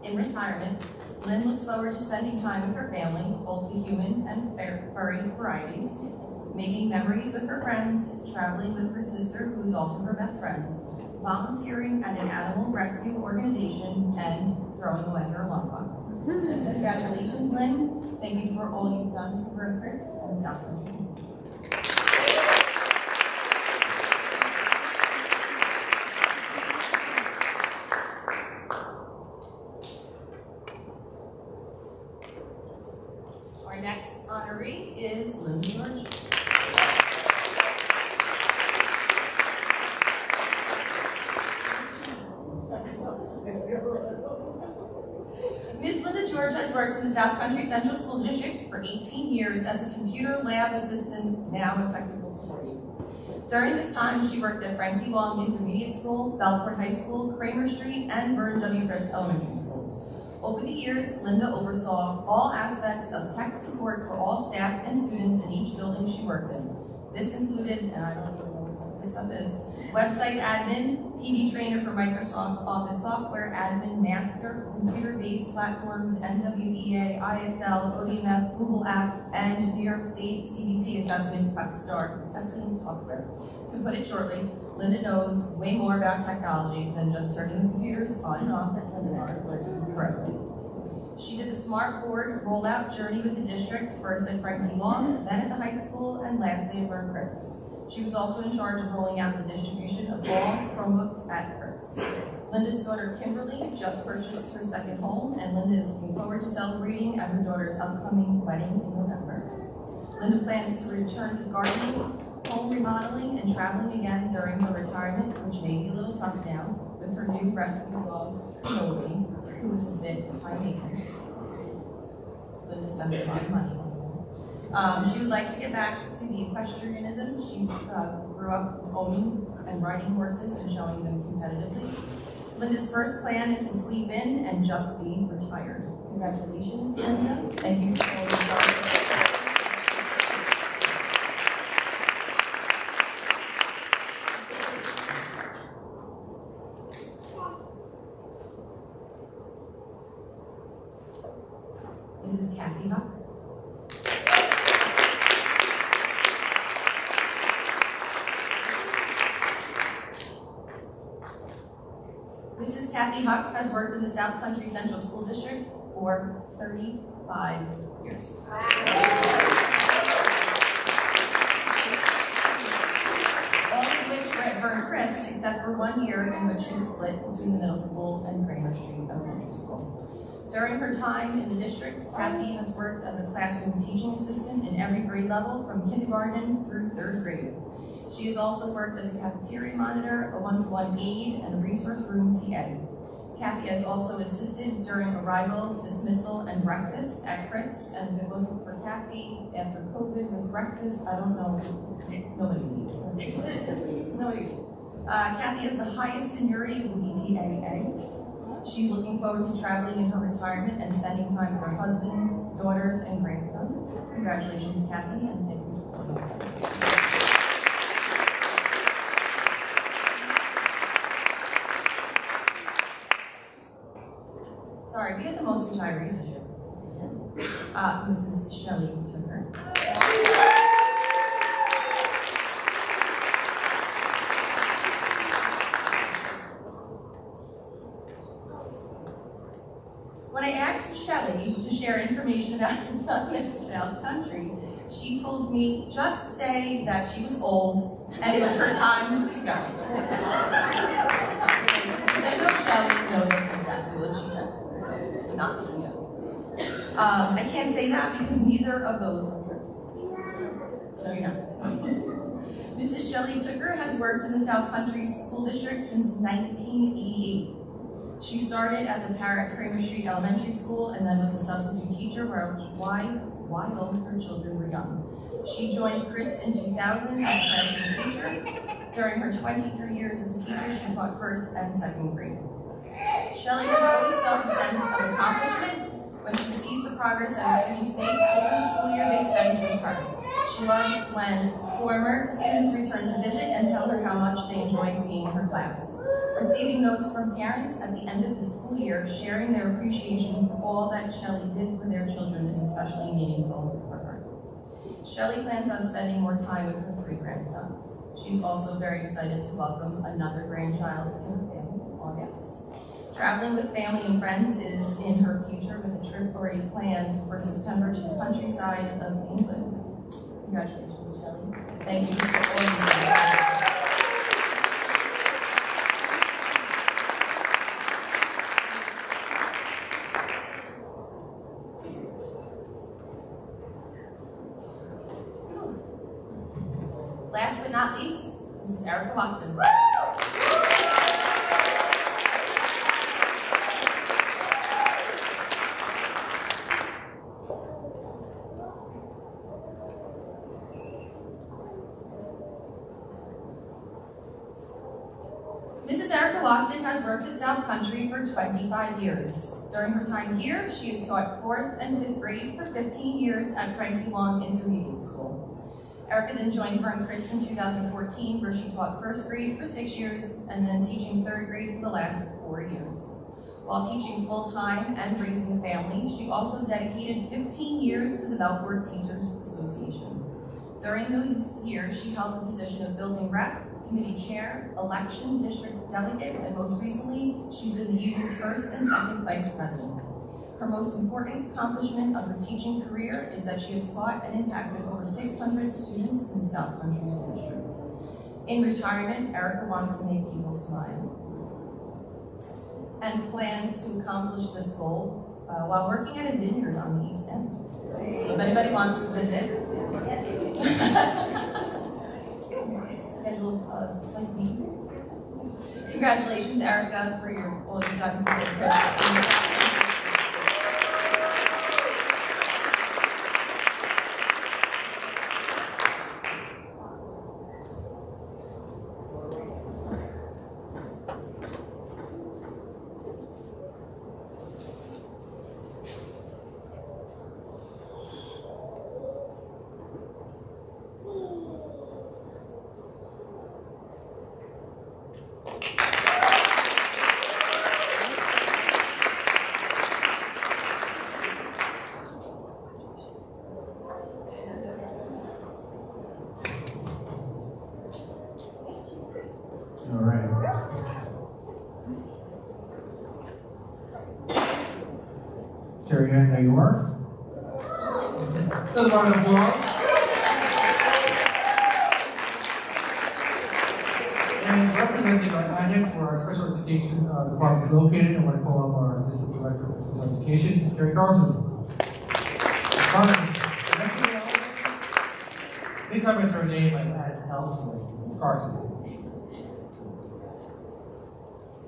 In retirement, Lynn looks forward to spending time with her family, both the human and furry varieties, making memories with her friends, traveling with her sister, who is also her best friend, volunteering at an animal rescue organization, and throwing away her alarm clock. Congratulations, Lynn. Thank you for all you've done for Vernon Fritz and the South Country. Our next honoree is Linda George. Ms. Linda George has worked in the South Country Central School District for 18 years as a computer lab assistant, now a technical support unit. During this time, she worked at Frank P. Long Intermediate School, Belport High School, Kramer Street, and Vernon W. Fritz Elementary Schools. Over the years, Linda oversaw all aspects of tech support for all staff and students in each building she worked in. This included, and I don't even know what this stuff is, website admin, PD trainer for Microsoft Office software, admin master, computer-based platforms, NWEA, IXL, ODMS, Google Apps, and New York State CBT assessment testing software. To put it shortly, Linda knows way more about technology than just turning the computers on and off when they aren't working correctly. She did the Smart Board rollout journey with the district, first at Frank P. Long, then at the high school, and lastly at Vernon Fritz. She was also in charge of rolling out the distribution of all Chromebooks at Fritz. Linda's daughter Kimberly just purchased her second home, and Linda is looking forward to celebrating at her daughter's upcoming wedding in November. Linda plans to return to gardening, home remodeling, and traveling again during her retirement, which may be a little tough now, with her new rescue dog, Chloe, who is a bit high maintenance. Linda spends a lot of money. She would like to get back to the equestrianism. She grew up owning and riding horses and showing them competitively. Linda's first plan is to sleep in and just be retired. Congratulations, Linda. Thank you for all your work. Mrs. Kathy Huck. Mrs. Kathy Huck has worked in the South Country Central School District for 35 years. All of which were at Vernon Fritz, parents, except for 1 year in which she was split between the middle school and Kramer Street Elementary School. During her time in the district, Kathy has worked as a classroom teaching assistant in every grade level from kindergarten through 3rd grade. She has also worked as a cafeteria monitor, a one-to-one aide, and a resource room TA. Kathy has also assisted during arrival, dismissal, and breakfast at Fritz, and if it wasn't for Kathy after COVID with breakfast, I don't know, nobody would eat. Nobody would eat. Kathy has the highest seniority of the BTAA. She's looking forward to traveling in her retirement and spending time with her husband, daughters, and grandsons. Congratulations, Kathy, and thank you for joining us. Sorry, we had the most retirees this year. Mrs. Shelley Tucker. When I asked Shelley to share information about her son in the South Country, she told me just say that she was old and it was her time to go. I know Shelley knows that's exactly what she said. Not me, no. I can't say that because neither of those are true. No, you're not. Mrs. Shelley Tucker has worked in the South Country School District since 1988. She started as a para at Kramer Street Elementary School and then was a substitute teacher while her children were young. She joined Fritz in 2000 as a freshman teacher. During her 23 years as a teacher, she taught 1st and 2nd grade. Shelley has always felt a sense of accomplishment when she sees the progress that her students make over the school year they spend with her. She loves when former students return to visit and tell her how much they enjoy being in her class. Receiving notes from parents at the end of the school year sharing their appreciation for all that Shelley did for their children is especially meaningful for her. Shelley plans on spending more time with her 3 grandsons. She's also very excited to welcome another grandchild to her family in August. Traveling with family and friends is in her future with a trip already planned for September to the countryside of England. Congratulations, Shelley. Thank you for all you do. Last but not least, Mrs. Erica Watson. Mrs. Erica Watson has worked at South Country for 25 years. During her time here, she has taught 4th and 5th grade for 15 years at Frankie Long Intermediate School. Erica then joined Vern Fritz in 2014, where she taught 1st grade for 6 years and then teaching 3rd grade for the last 4 years. While teaching full-time and raising a family, she also dedicated 15 years to the Belport Teachers Association. During those years, she held the position of building rep, committee chair, election district delegate, and most recently, she's been the union's 1st and 2nd vice president. Her most important accomplishment of her teaching career is that she has taught and impacted over 600 students in the South Country School District. In retirement, Erica wants to make people smile and plans to accomplish this goal while working at a vineyard on the East End. So if anybody wants to visit, schedule like me. Congratulations, Erica, for all you've done for your All right. Carrie Ann, there you are. Another round of applause. And representing our annex where our special education department is located, I want to call up our district director for special education, Ms. Carrie Carlson. Anytime I say her name, I add L to it. Ms. Carson.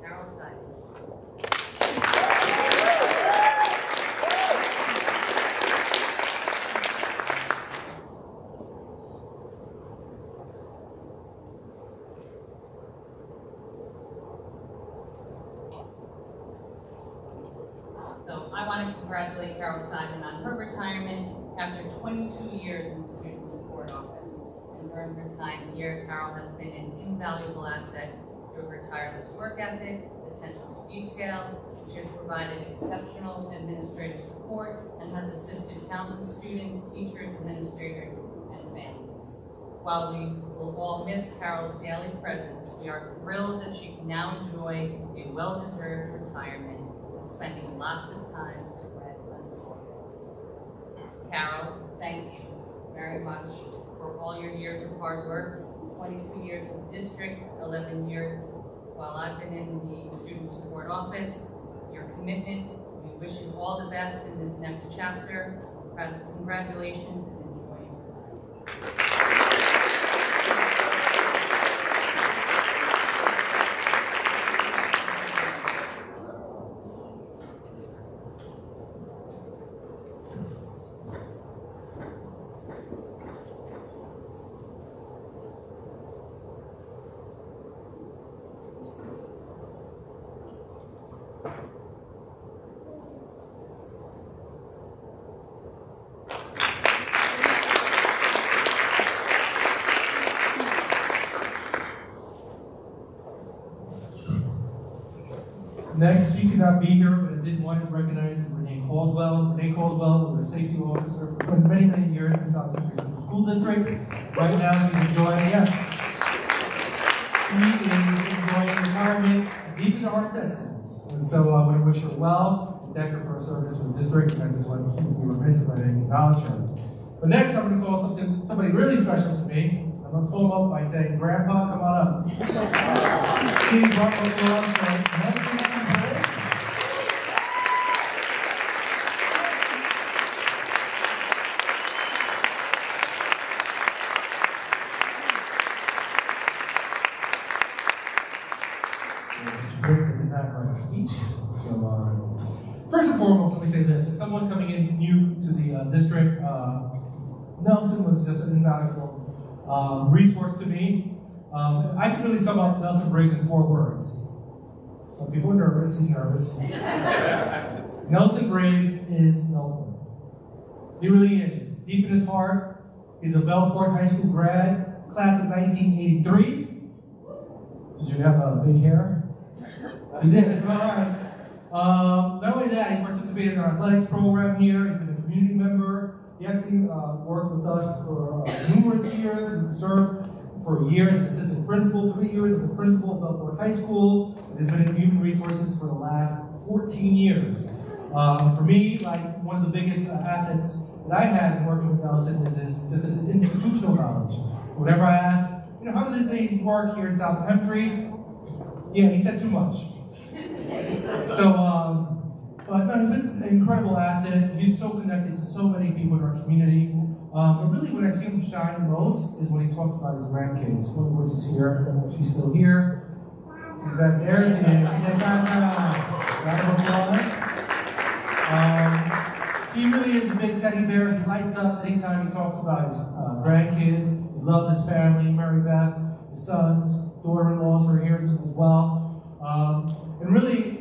Carol Simon. So I want to congratulate Carol Simon on her retirement after 22 years in the Student Support Office. And during her time here, Carol has been an invaluable asset through her tireless work ethic, attention to detail. She has provided exceptional administrative support and has assisted countless students, teachers, administrators, and families. While we will all miss Carol's daily presence, we are thrilled that she can now enjoy a well-deserved retirement and spending lots of time with her grandson's school. Carol, thank you very much for all your years of hard work, 22 years in the district, 11 years while I've been in the Student Support Office. Your commitment, we wish you all the best in this next chapter. Congratulations and enjoy your time. Next, she could not be here, but I did want to recognize Renee Caldwell. Renee Caldwell was a safety officer for many, many years in South Country Central School District. Right now, she's enjoying, yes, she is enjoying retirement deep in the heart of Texas. And so I want to wish her well and thank her for her service to the district, and I just want to be remiss if I didn't acknowledge her. But next, I'm going to call somebody really special to me. I'm going to call him up by saying, Grandpa, come on up. Please welcome to us. Speech. So, first and foremost, let me say this: as someone coming in new to the district, Nelson was just an invaluable resource to me. I can really sum up Nelson Briggs in 4 words. Some people are nervous. He's nervous. Nelson Briggs is Melbourne. He really is. Deep in his heart, he's a Bellport High School grad, class of 1983. Did you have big hair? He did. All right. Not only that, he participated in our athletics program here. He's been a community member. He actually worked with us for numerous years and served for a year as an assistant principal, 3 years as a principal at Bellport High School, and has been in human resources for the last 14 years. For me, like one of the biggest assets that I had in working with Nelson is just his institutional knowledge. So whenever I asked, how does things work here in South Country? Yeah, he said too much. So, but no, he's been an incredible asset. He's so connected to so many people in our community. But really, when I see him shine most is when he talks about his grandkids. One of which is here. She's still here. She's back there. She's like, round of applause. He really is a big teddy bear. He lights up anytime he talks about his grandkids. He loves his family, Mary Beth, his sons, daughter-in-laws are here as well. And really,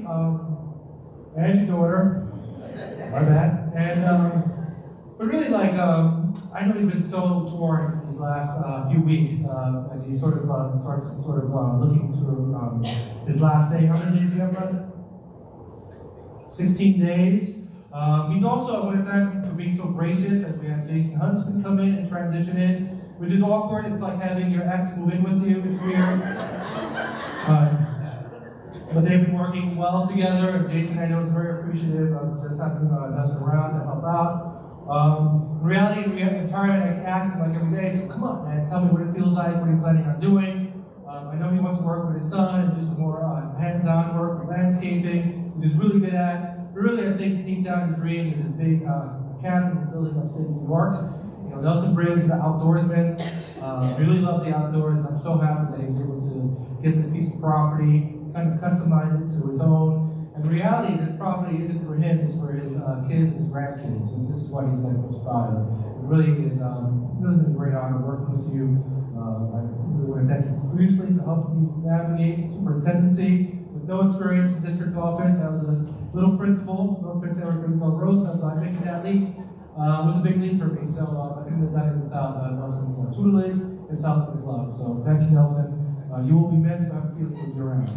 and your daughter, my bad. And, but really, like, I know he's been so torn these last few weeks as he sort of starts looking through his last day. How many days do you have left? 16 days. He's also, I want to thank him for being so gracious as we had Jason Huntsman come in and transition in, which is awkward. It's like having your ex move in with you. It's weird. But they've been working well together, and Jason, I know, is very appreciative of just having us around to help out. In reality, we have retirement, I ask him like every day, so come on, man, tell me what it feels like, what are you planning on doing? I know he wants to work with his son and do some more hands-on work with landscaping, which he's really good at. But really, I think deep down his dream is his big cabin he's building upstate New York. You know, Nelson Briggs is an outdoorsman, really loves the outdoors, and I'm so happy that he was able to get this piece of property, kind of customize it to his own. And in reality, this property isn't for him, it's for his kids and his grandkids, and this is why he's like most proud of. It really is really been a great honor working with you. I really want to thank you profusely for helping me navigate superintendency with no experience in district office. I was a little principal, no offense to everybody called Rose, I thought making that leap was a big leap for me, so I couldn't have done it without Nelson's tutelage and South of his love. So thank you, Nelson. You will be missed, but I have a feeling you'll be around.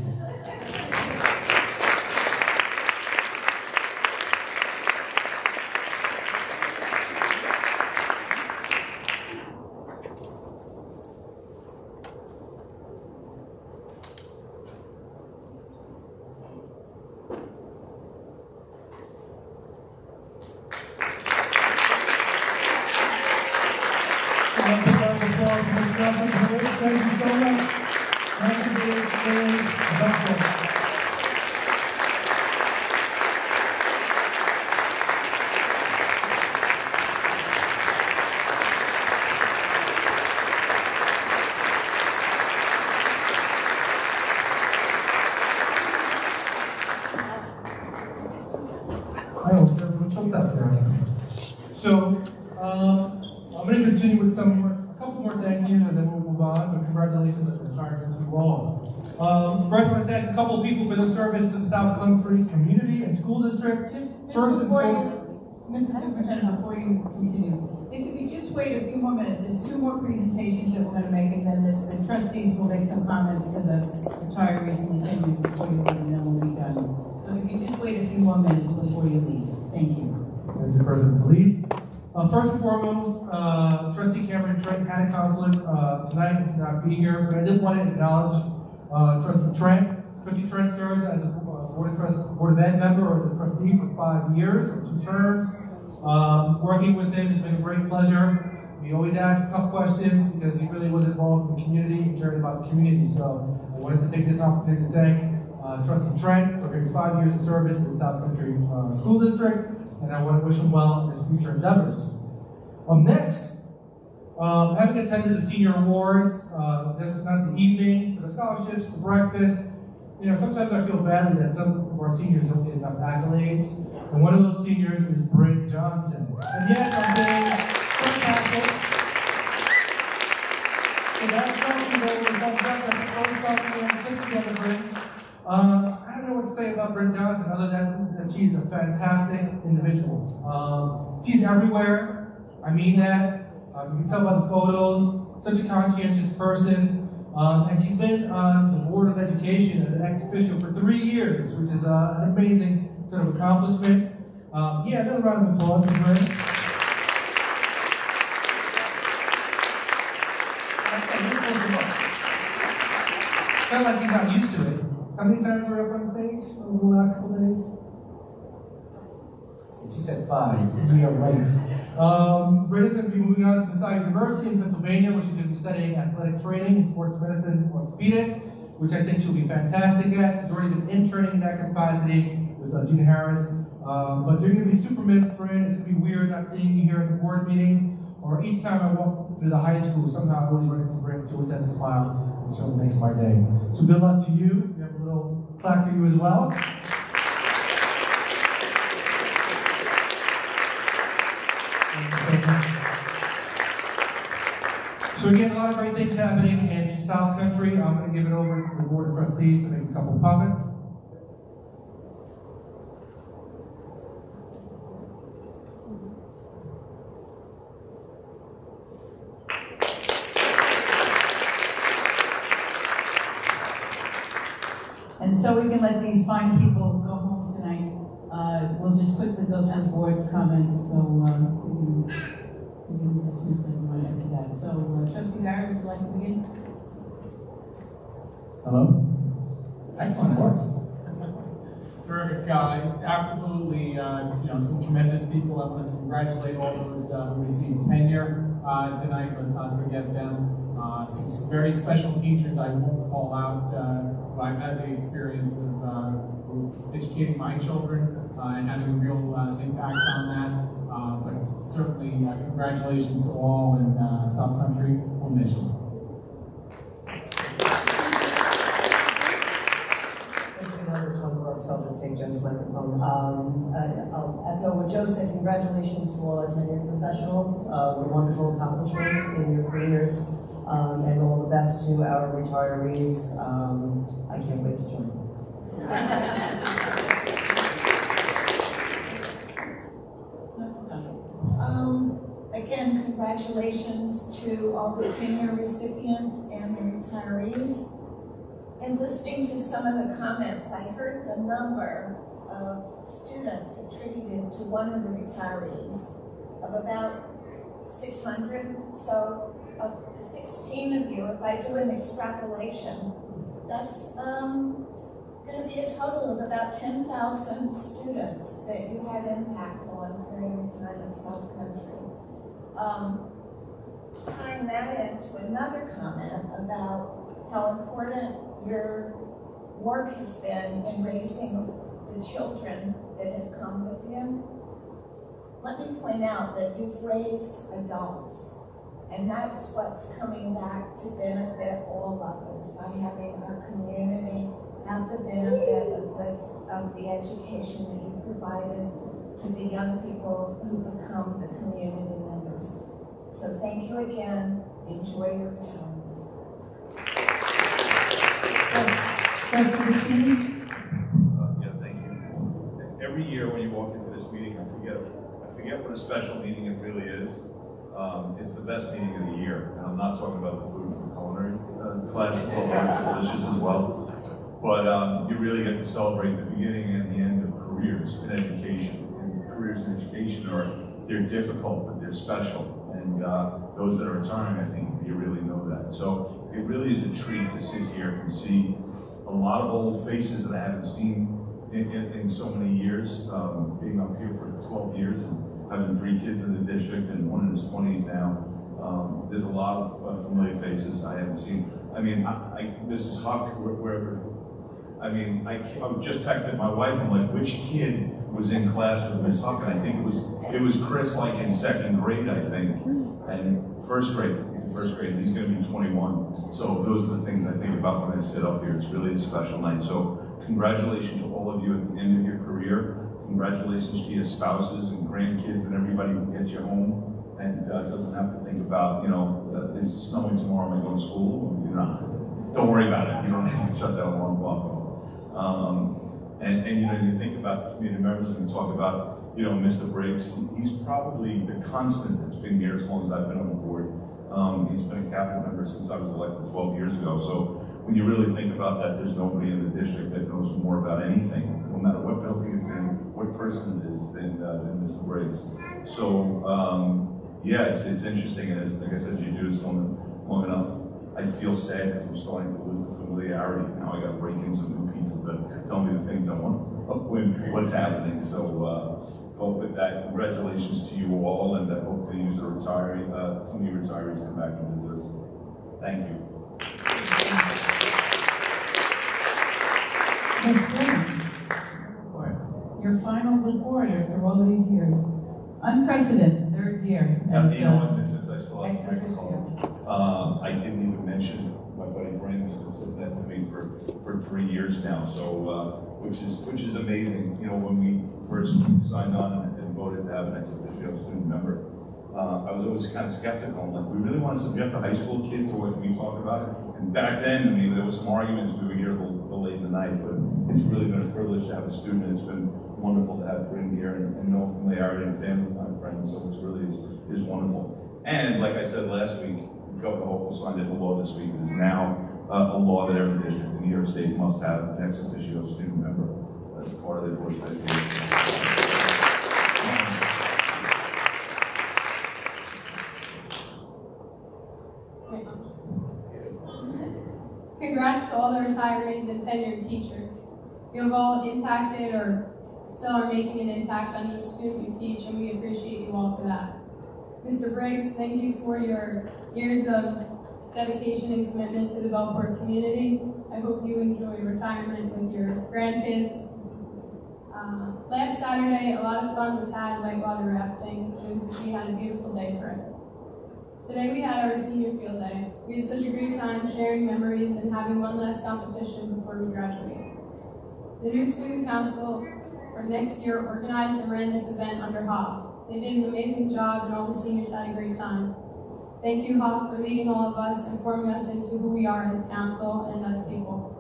Thank you so much. Thank you for your experience. I almost choked up there. So, I'm going to continue with a couple more thank yous and then we'll move on, but congratulations on the retirement to you all. First, I want to thank a couple of people for their service to the South Country community and school district. First and foremost, Mr. Superintendent, before you continue, if you could just wait a few more minutes, there's two more presentations that we're going to make, and then the trustees will make some comments to the retirees and seniors before you leave, and then we'll be done. So if you could just wait a few more minutes before you leave. Thank you. Thank you, President Police. First and foremost, Trustee Cameron Trent had a conflict tonight and could not be here, but I did want to acknowledge Trustee Trent. Trustee Trent served as a Board of Ed member or as a trustee for 5 years, 2 terms. Working with him has been a great pleasure. He always asks tough questions because he really was involved in the community and cared about the community. So I wanted to take this opportunity to thank Trustee Trent for his 5 years of service in the South Country School District, and I want to wish him well in his future endeavors. Next, having attended the senior awards, not the evening, for the scholarships, the breakfast, you know, sometimes I feel badly that some of our seniors don't get enough accolades. And one of those seniors is Brent Johnson. And yes, I'm being sarcastic. So that's something that was together, Brent. I don't know what to say about Brent Johnson other than that she's a fantastic individual. She's everywhere. I mean that. You can tell by the photos. Such a conscientious person. And she's been on the Board of Education as an ex-official for 3 years, which is an amazing sort of accomplishment. Yeah, another round of applause for her. Sounds like she's not used to it. How many times were we up on stage over the last couple of days? She said 5. We are right. Britta's going to be moving on to Messiah University in Pennsylvania, where she's going to be studying athletic training in sports medicine and orthopedics, which I think she'll be fantastic at. She's already been interning in that capacity with Gina Harris. But you're going to be super missed, Britt. It's going to be weird not seeing you here at the board meetings, or each time I walk through the high school, somehow I always run into Britt. She always has a smile, and certainly makes my day. So good luck to you. We have a little plaque for you as well. So again, a lot of great things happening in South Country. I'm going to give it over to the Board of Trustees to make a couple of comments. And so we can let these fine people go home tonight. We'll just quickly go through the board comments, so we can dismiss everyone after that. So, Trustee Barrett, would you like to begin? Hello? Excellent work. Terrific. Absolutely, some tremendous people. I want to congratulate all those who received tenure tonight. Let's not forget them. some very special teachers I won't call out, who I've had the experience of educating my children and having a real impact on that. But certainly, congratulations to all in South Country. We'll miss you. This one works, I'll just take Joe's microphone. I'll echo what Joe said. Congratulations to all our tenured professionals. Wonderful accomplishments in your careers, and all the best to our retirees. I can't wait to join. Again, congratulations to all the tenure recipients and the retirees. And listening to some of the comments, I heard the number of students attributed to one of the retirees of about 600. So of the 16 of you, if I do an extrapolation, that's going to be a total of about 10,000 students that you had impact on during your time at South Country. Tying that into another comment about how important your work has been in raising the children that have come with you, let me point out that you've raised adults, and that's what's coming back to benefit all of us by having our community have the benefit of the education that you provided to the young people who become the community members. So thank you again. Enjoy your retirement. Trustee Buchanan? Yeah, thank you. Every year when you walk into this meeting, I forget what a special meeting it really is. It's the best meeting of the year, and I'm not talking about the food from culinary class, although it's delicious as well. But you really get to celebrate the beginning and the end of careers in education. And careers in education they're difficult, but they're special. And those that are retiring, I think you really know that. So it really is a treat to sit here and see a lot of old faces that I haven't seen in so many years, being up here for 12 years and having 3 kids in the district and one in his 20s now. There's a lot of familiar faces I haven't seen. I mean, Mrs. Huck, I just texted my wife, I'm like, which kid was in class with Miss Huck? And I think it was Chris, like in 2nd grade, I think, and first grade, and he's gonna be 21. So those are the things I think about when I sit up here. It's really a special night. So congratulations to all of you at the end of your career. Congratulations to your spouses and grandkids and everybody who gets you home and doesn't have to think about, is it snowing tomorrow, am I going to school? Don't worry about it. You don't have to shut that alarm clock off. You think about the community members and we talk about, Mr. Briggs. He's probably the constant that's been here as long as I've been on the board. He's been a cabinet member since I was elected 12 years ago. So when you really think about that, there's nobody in the district that knows more about anything, no matter what building it's in, what person it is, than Mr. Briggs. So it's interesting, and like I said, you do this long enough. I feel sad because I'm starting to lose the familiarity. Now I got to break in some new people to tell me the things I want, what's happening. So, but with that, congratulations to you all, and I hope to use some of your retirees come back and visit us. Thank you. Your final report after all these years. Unprecedented, 3rd year. Since I still have the microphone, I didn't even mention my buddy Brandon who's been sitting next to me for 3 years now. So, which is amazing. When we first signed on and voted to have an ex officio student member, I was always kind of skeptical. I'm like, we really want to subject the high school kids to what we talk about it. And back then, there was some arguments. We were here till late in the night, but it's really been a privilege to have a student. It's been wonderful to have Bryn here and know familiarity and family time friends. So it's really is wonderful. And like I said last week, Governor Hochul signed into law this week. It is now a law that every district in New York State must have an ex officio student member as part of their course of education. Congrats to all the retirees and tenured teachers. You have all impacted or still are making an impact on each student you teach, and we appreciate you all for that. Mr. Briggs, thank you for your years of dedication and commitment to the Bellport community. I hope you enjoy retirement with your grandkids. Last Saturday, a lot of fun was had whitewater rafting. We had a beautiful day for it. Today we had our senior field day. We had such a great time sharing memories and having one last competition before we graduate. The new student council for next year organized and ran this event under Hoff. They did an amazing job and all the seniors had a great time. Thank you, Hoff, for leading all of us and forming us into who we are as a council and as people.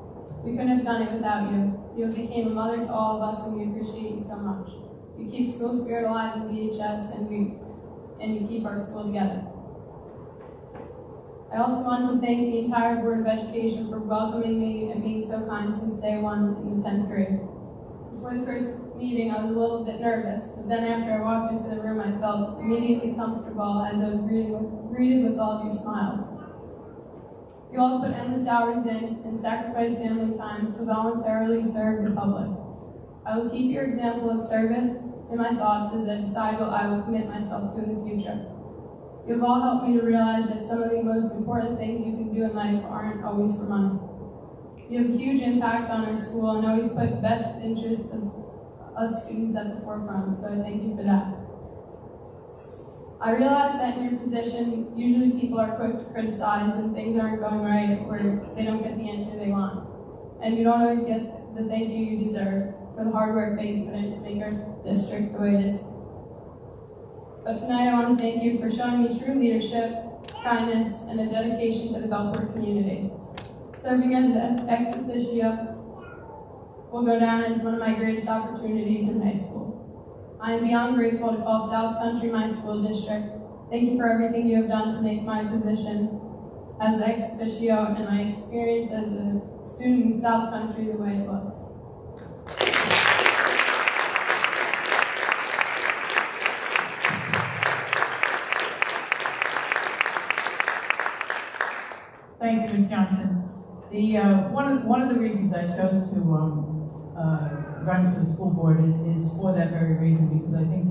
We couldn't have done it without you. You became a mother to all of us and we appreciate you so much. You keep school spirit alive in VHS and you keep our school together. I also want to thank the entire Board of Education for welcoming me and being so kind since day one in 10th grade. Before the first meeting, I was a little bit nervous, but then after I walked into the room, I felt immediately comfortable as I was greeted with all of your smiles. You all put endless hours in and sacrificed family time to voluntarily serve the public. I will keep your example of service in my thoughts as I decide what I will commit myself to in the future. You have all helped me to realize that some of the most important things you can do in life aren't always for money. You have a huge impact on our school and always put the best interests of us students at the forefront, so I thank you for that. I realize that in your position, usually people are quick to criticize when things aren't going right or they don't get the answer they want. And you don't always get the thank you you deserve for the hard work that you put in to make our district the way it is. But tonight I want to thank you for showing me true leadership, kindness, and a dedication to the Bellport community. Serving as the ex officio will go down as one of my greatest opportunities in high school. I am beyond grateful to call South Country my school district. Thank you for everything you have done to make my position as the ex officio and my experience as a student in South Country the way it was. Thank you, Ms. Johnson. One of the reasons I chose to run for the school board is for that very reason, because I think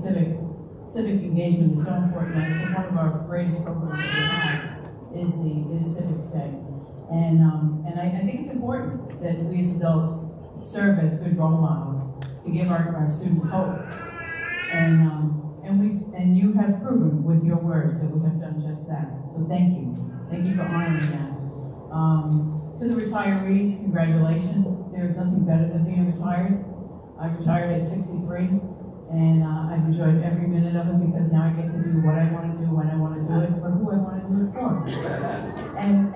civic engagement is so important. I think one of our greatest programs that we have is Civics Day, and I think it's important that we as adults serve as good role models to give our students hope. And you have proven with your words that we have done just that. So thank you for honoring that. To the retirees, congratulations. There's nothing better than being retired. I retired at 63, and I've enjoyed every minute of it because now I get to do what I want to do when I want to do it for who I want to do it for. And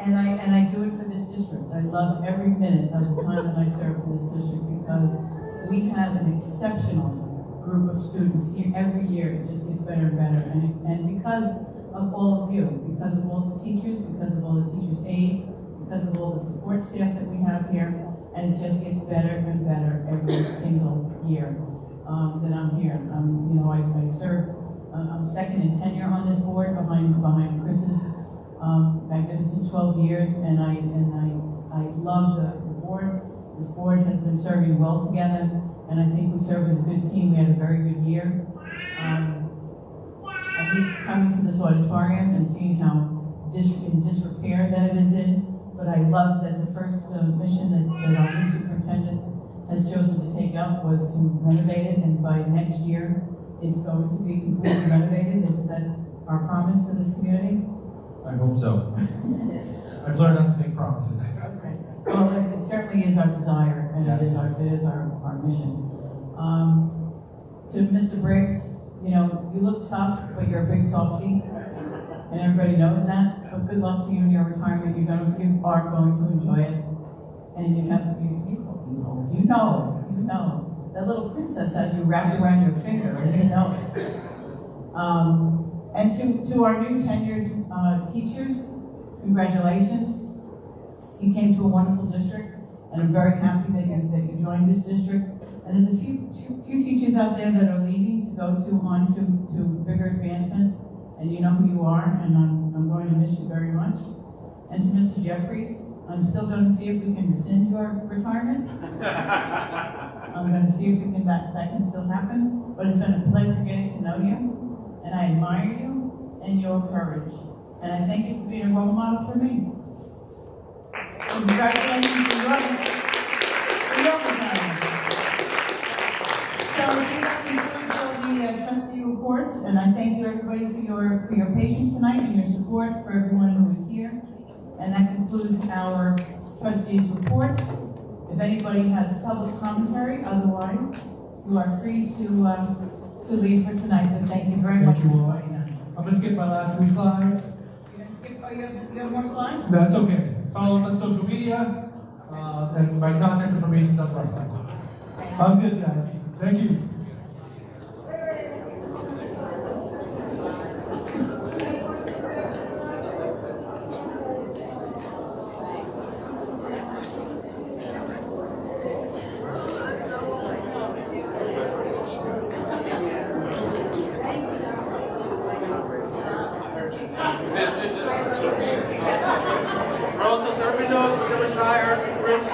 I do it for this district. I love every minute of the time that I serve for this district because we have an exceptional group of students here every year. It just gets better and better. And because of all of you, because of all the teachers, because of all the teachers' aides, because of all the support staff that we have here, and it just gets better and better every single year that I'm here. I serve. I'm second in tenure on this board behind Chris's magnificent 12 years, and I love the board. This board has been serving well together, and I think we serve as a good team. We had a very good year. I hate coming to this auditorium and seeing how in disrepair that it is in. But I love that the first mission that our new superintendent has chosen to take up was to renovate it, and by next year, it's going to be completely renovated. Is that our promise to this community? I hope so. I've learned not to make promises. Okay. Well, it certainly is our desire, and yes. it is our mission. To Mr. Briggs, you look tough, but you're a big softie, and everybody knows that. But good luck to you in your retirement. You are going to enjoy it, and you know that little princess has you wrapped around your finger, and you know it. And to our new tenured teachers, congratulations. You came to a wonderful district, and I'm very happy that you joined this district. And there's a few teachers out there that are leaving to go on to bigger advancements, and you know who you are, and I'm going to miss you very much. And to Mr. Jeffries, I'm still going to see if we can rescind your retirement. I'm going to see if that can still happen. But it's been a pleasure getting to know you, and I admire you and your courage. And I thank you for being a role model for me. Congratulations to your retirement. So that concludes all the trustee reports, and I thank you everybody for your patience tonight and your support for everyone who is here. And that concludes our trustees' reports. If anybody has public commentary, otherwise, you are free to leave for tonight. But thank you very much for joining us. I'm gonna skip my last 3 slides. You're gonna skip? Oh, you have more slides? That's okay. Follow us on social media, and my contact information is on the website. I'm good, guys. Thank you. We're also serving those who are retired. Rich,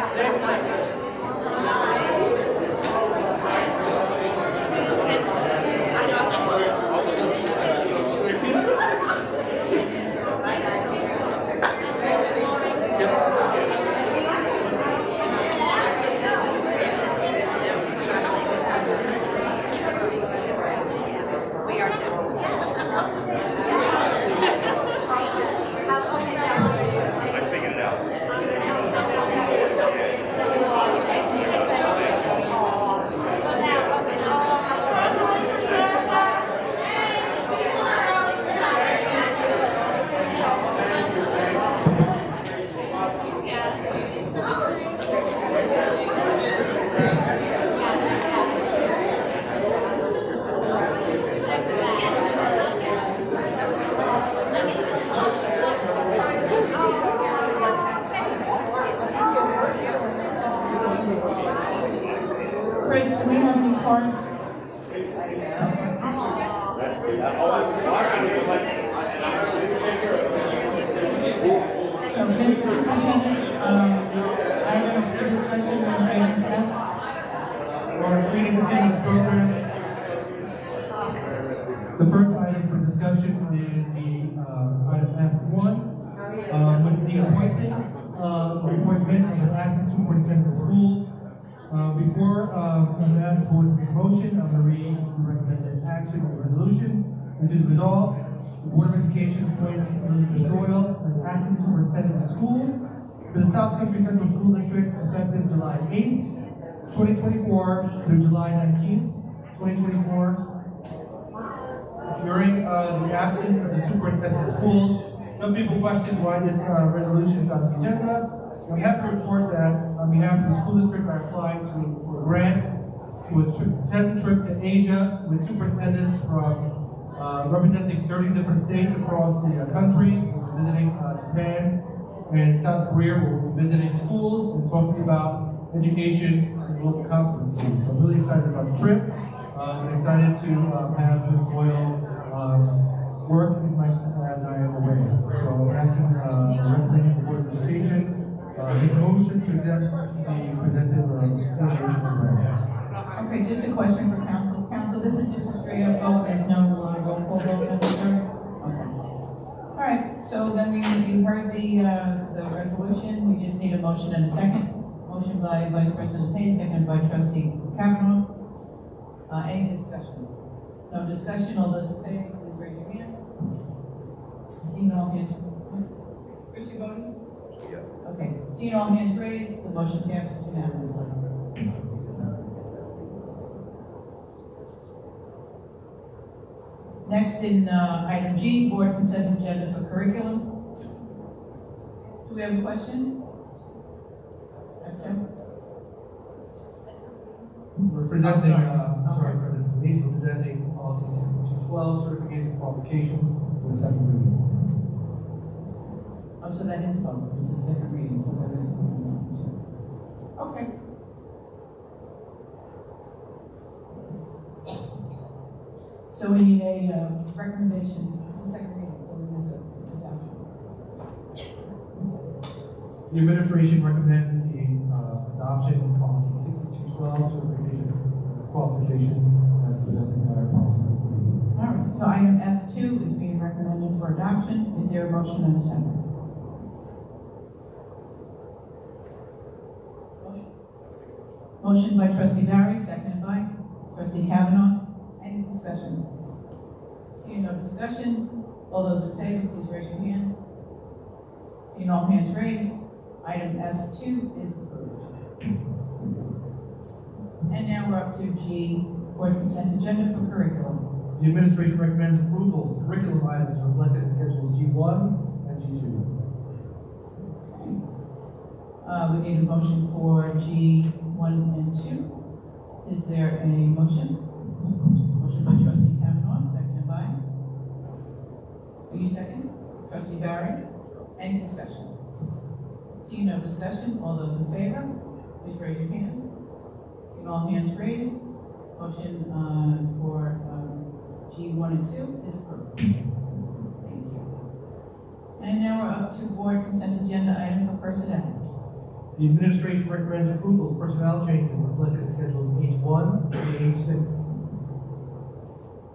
Chris, do we have any cards? So, Mr. Superintendent, items for discussion on items F. Or we need to continue the program. The first item for discussion is the item F1, which is the appointment of an acting superintendent of schools. Before I'm asked for the motion, I'm going to read the recommended action or resolution, which is resolved. The Board of Education appoints Elizabeth Doyle as acting superintendent of schools for the South Country Central School District effective July 8th, 2024 through July 19th, 2024. During the absence of the superintendent of schools, some people questioned why this resolution is on the agenda. We have to report that on behalf of the school district, I applied for a grant to attend a trip to Asia with superintendents from representing 30 different states across the country. We're visiting Japan and South Korea. We'll be visiting schools and talking about education and local competencies. So I'm really excited about the trip. I'm excited to have Ms. Boyle work with my as I am away. So I'm asking, recommending the Board of Education make a motion to accept the presented resolution as read. Okay, just a question for council. Council, this is just a straight up vote, there's no roll call vote necessary? Okay. All right, so then you heard the resolution, we just need a motion and a second. Motion by Vice President Payne, seconded by Trustee Kavanaugh. Any discussion? No discussion, all those in favor, please raise your hands. Seeing all hands. Chris, you voting? Yeah. Okay, seeing all hands raised, the motion passes unanimously. Next in item G, board consent agenda for curriculum. Do we have a question? We're presenting, President Felice, we're presenting policy 6212, certification qualifications for the second reading. Oh, so that is a vote, it's the second reading, so that is a vote. Okay. So we need a recommendation, it's the second reading, so we need to adopt. The administration recommends the adoption of policy 6212, certification qualifications as presented by our policy committee. All right, so item F2 is being recommended for adoption. Is there a motion and a second? Motion by trustee Barry, seconded by trustee Kavanaugh. Any discussion? Seeing no discussion, all those in favor, please raise your hands. Seeing all hands raised, item F2 is approved. And now we're up to G, board consent agenda for curriculum. The administration recommends approval of curriculum items reflected in schedules G1 and G2. We need a motion for G1 and 2. Is there a motion? Motion by trustee Kavanaugh, seconded by? Are you second? Trustee Barry? Any discussion? Seeing no discussion, all those in favor, please raise your hands. Seeing all hands raised, motion for G1 and 2 is approved. Thank you. And now we're up to board consent agenda item for personnel. The administration recommends approval of personnel changes reflected in schedules H1 and H6.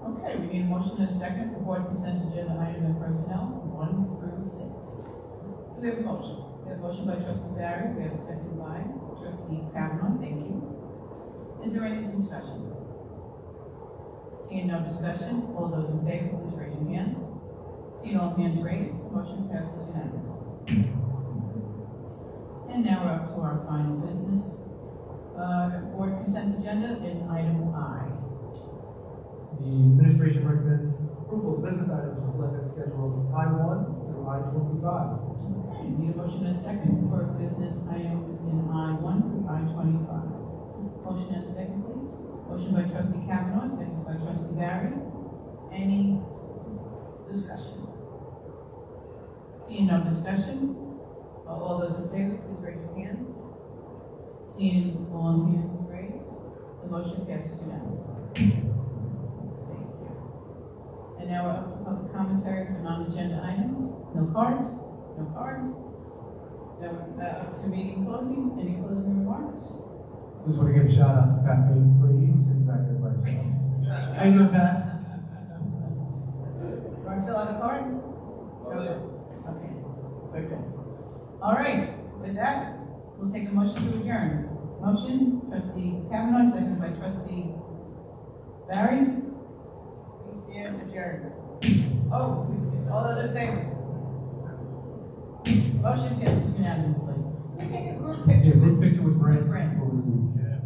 Okay, we need a motion and a second for board consent agenda item and personnel 1 through 6. Do we have a motion? We have a motion by trustee Barry. We have a second by trustee Kavanaugh. Thank you. Is there any discussion? Seeing no discussion, all those in favor, please raise your hands. Seeing all hands raised, motion passes unanimously. And now we're up to our final business. Board consent agenda in item I. The administration recommends approval of business items reflected in schedules I1 through I25. Okay, need a motion and a second for business items in I1 through I25. Motion and a second, please. Motion by trustee Kavanaugh, second by trustee Barry. Any discussion? Seeing no discussion, all those in favor, please raise your hands. Seeing all hands raised, the motion passes unanimously. Thank you. And now we're up to public commentary for non-agenda items. No cards? No cards? Now we're up to meeting closing. Any closing remarks? I just want to give a shout out to Pat Brady, who's sitting back there by himself. How you doing, Pat? Want to fill out a card? Okay. Very good. All right. With that, we'll take a motion to adjourn. Motion, trustee Kavanaugh, seconded by trustee Barry. Please stand adjourned. Oh, all those in favor? Motion passes unanimously. We take a group picture. Yeah, group picture with Brent. Brent. Before we leave. Yeah.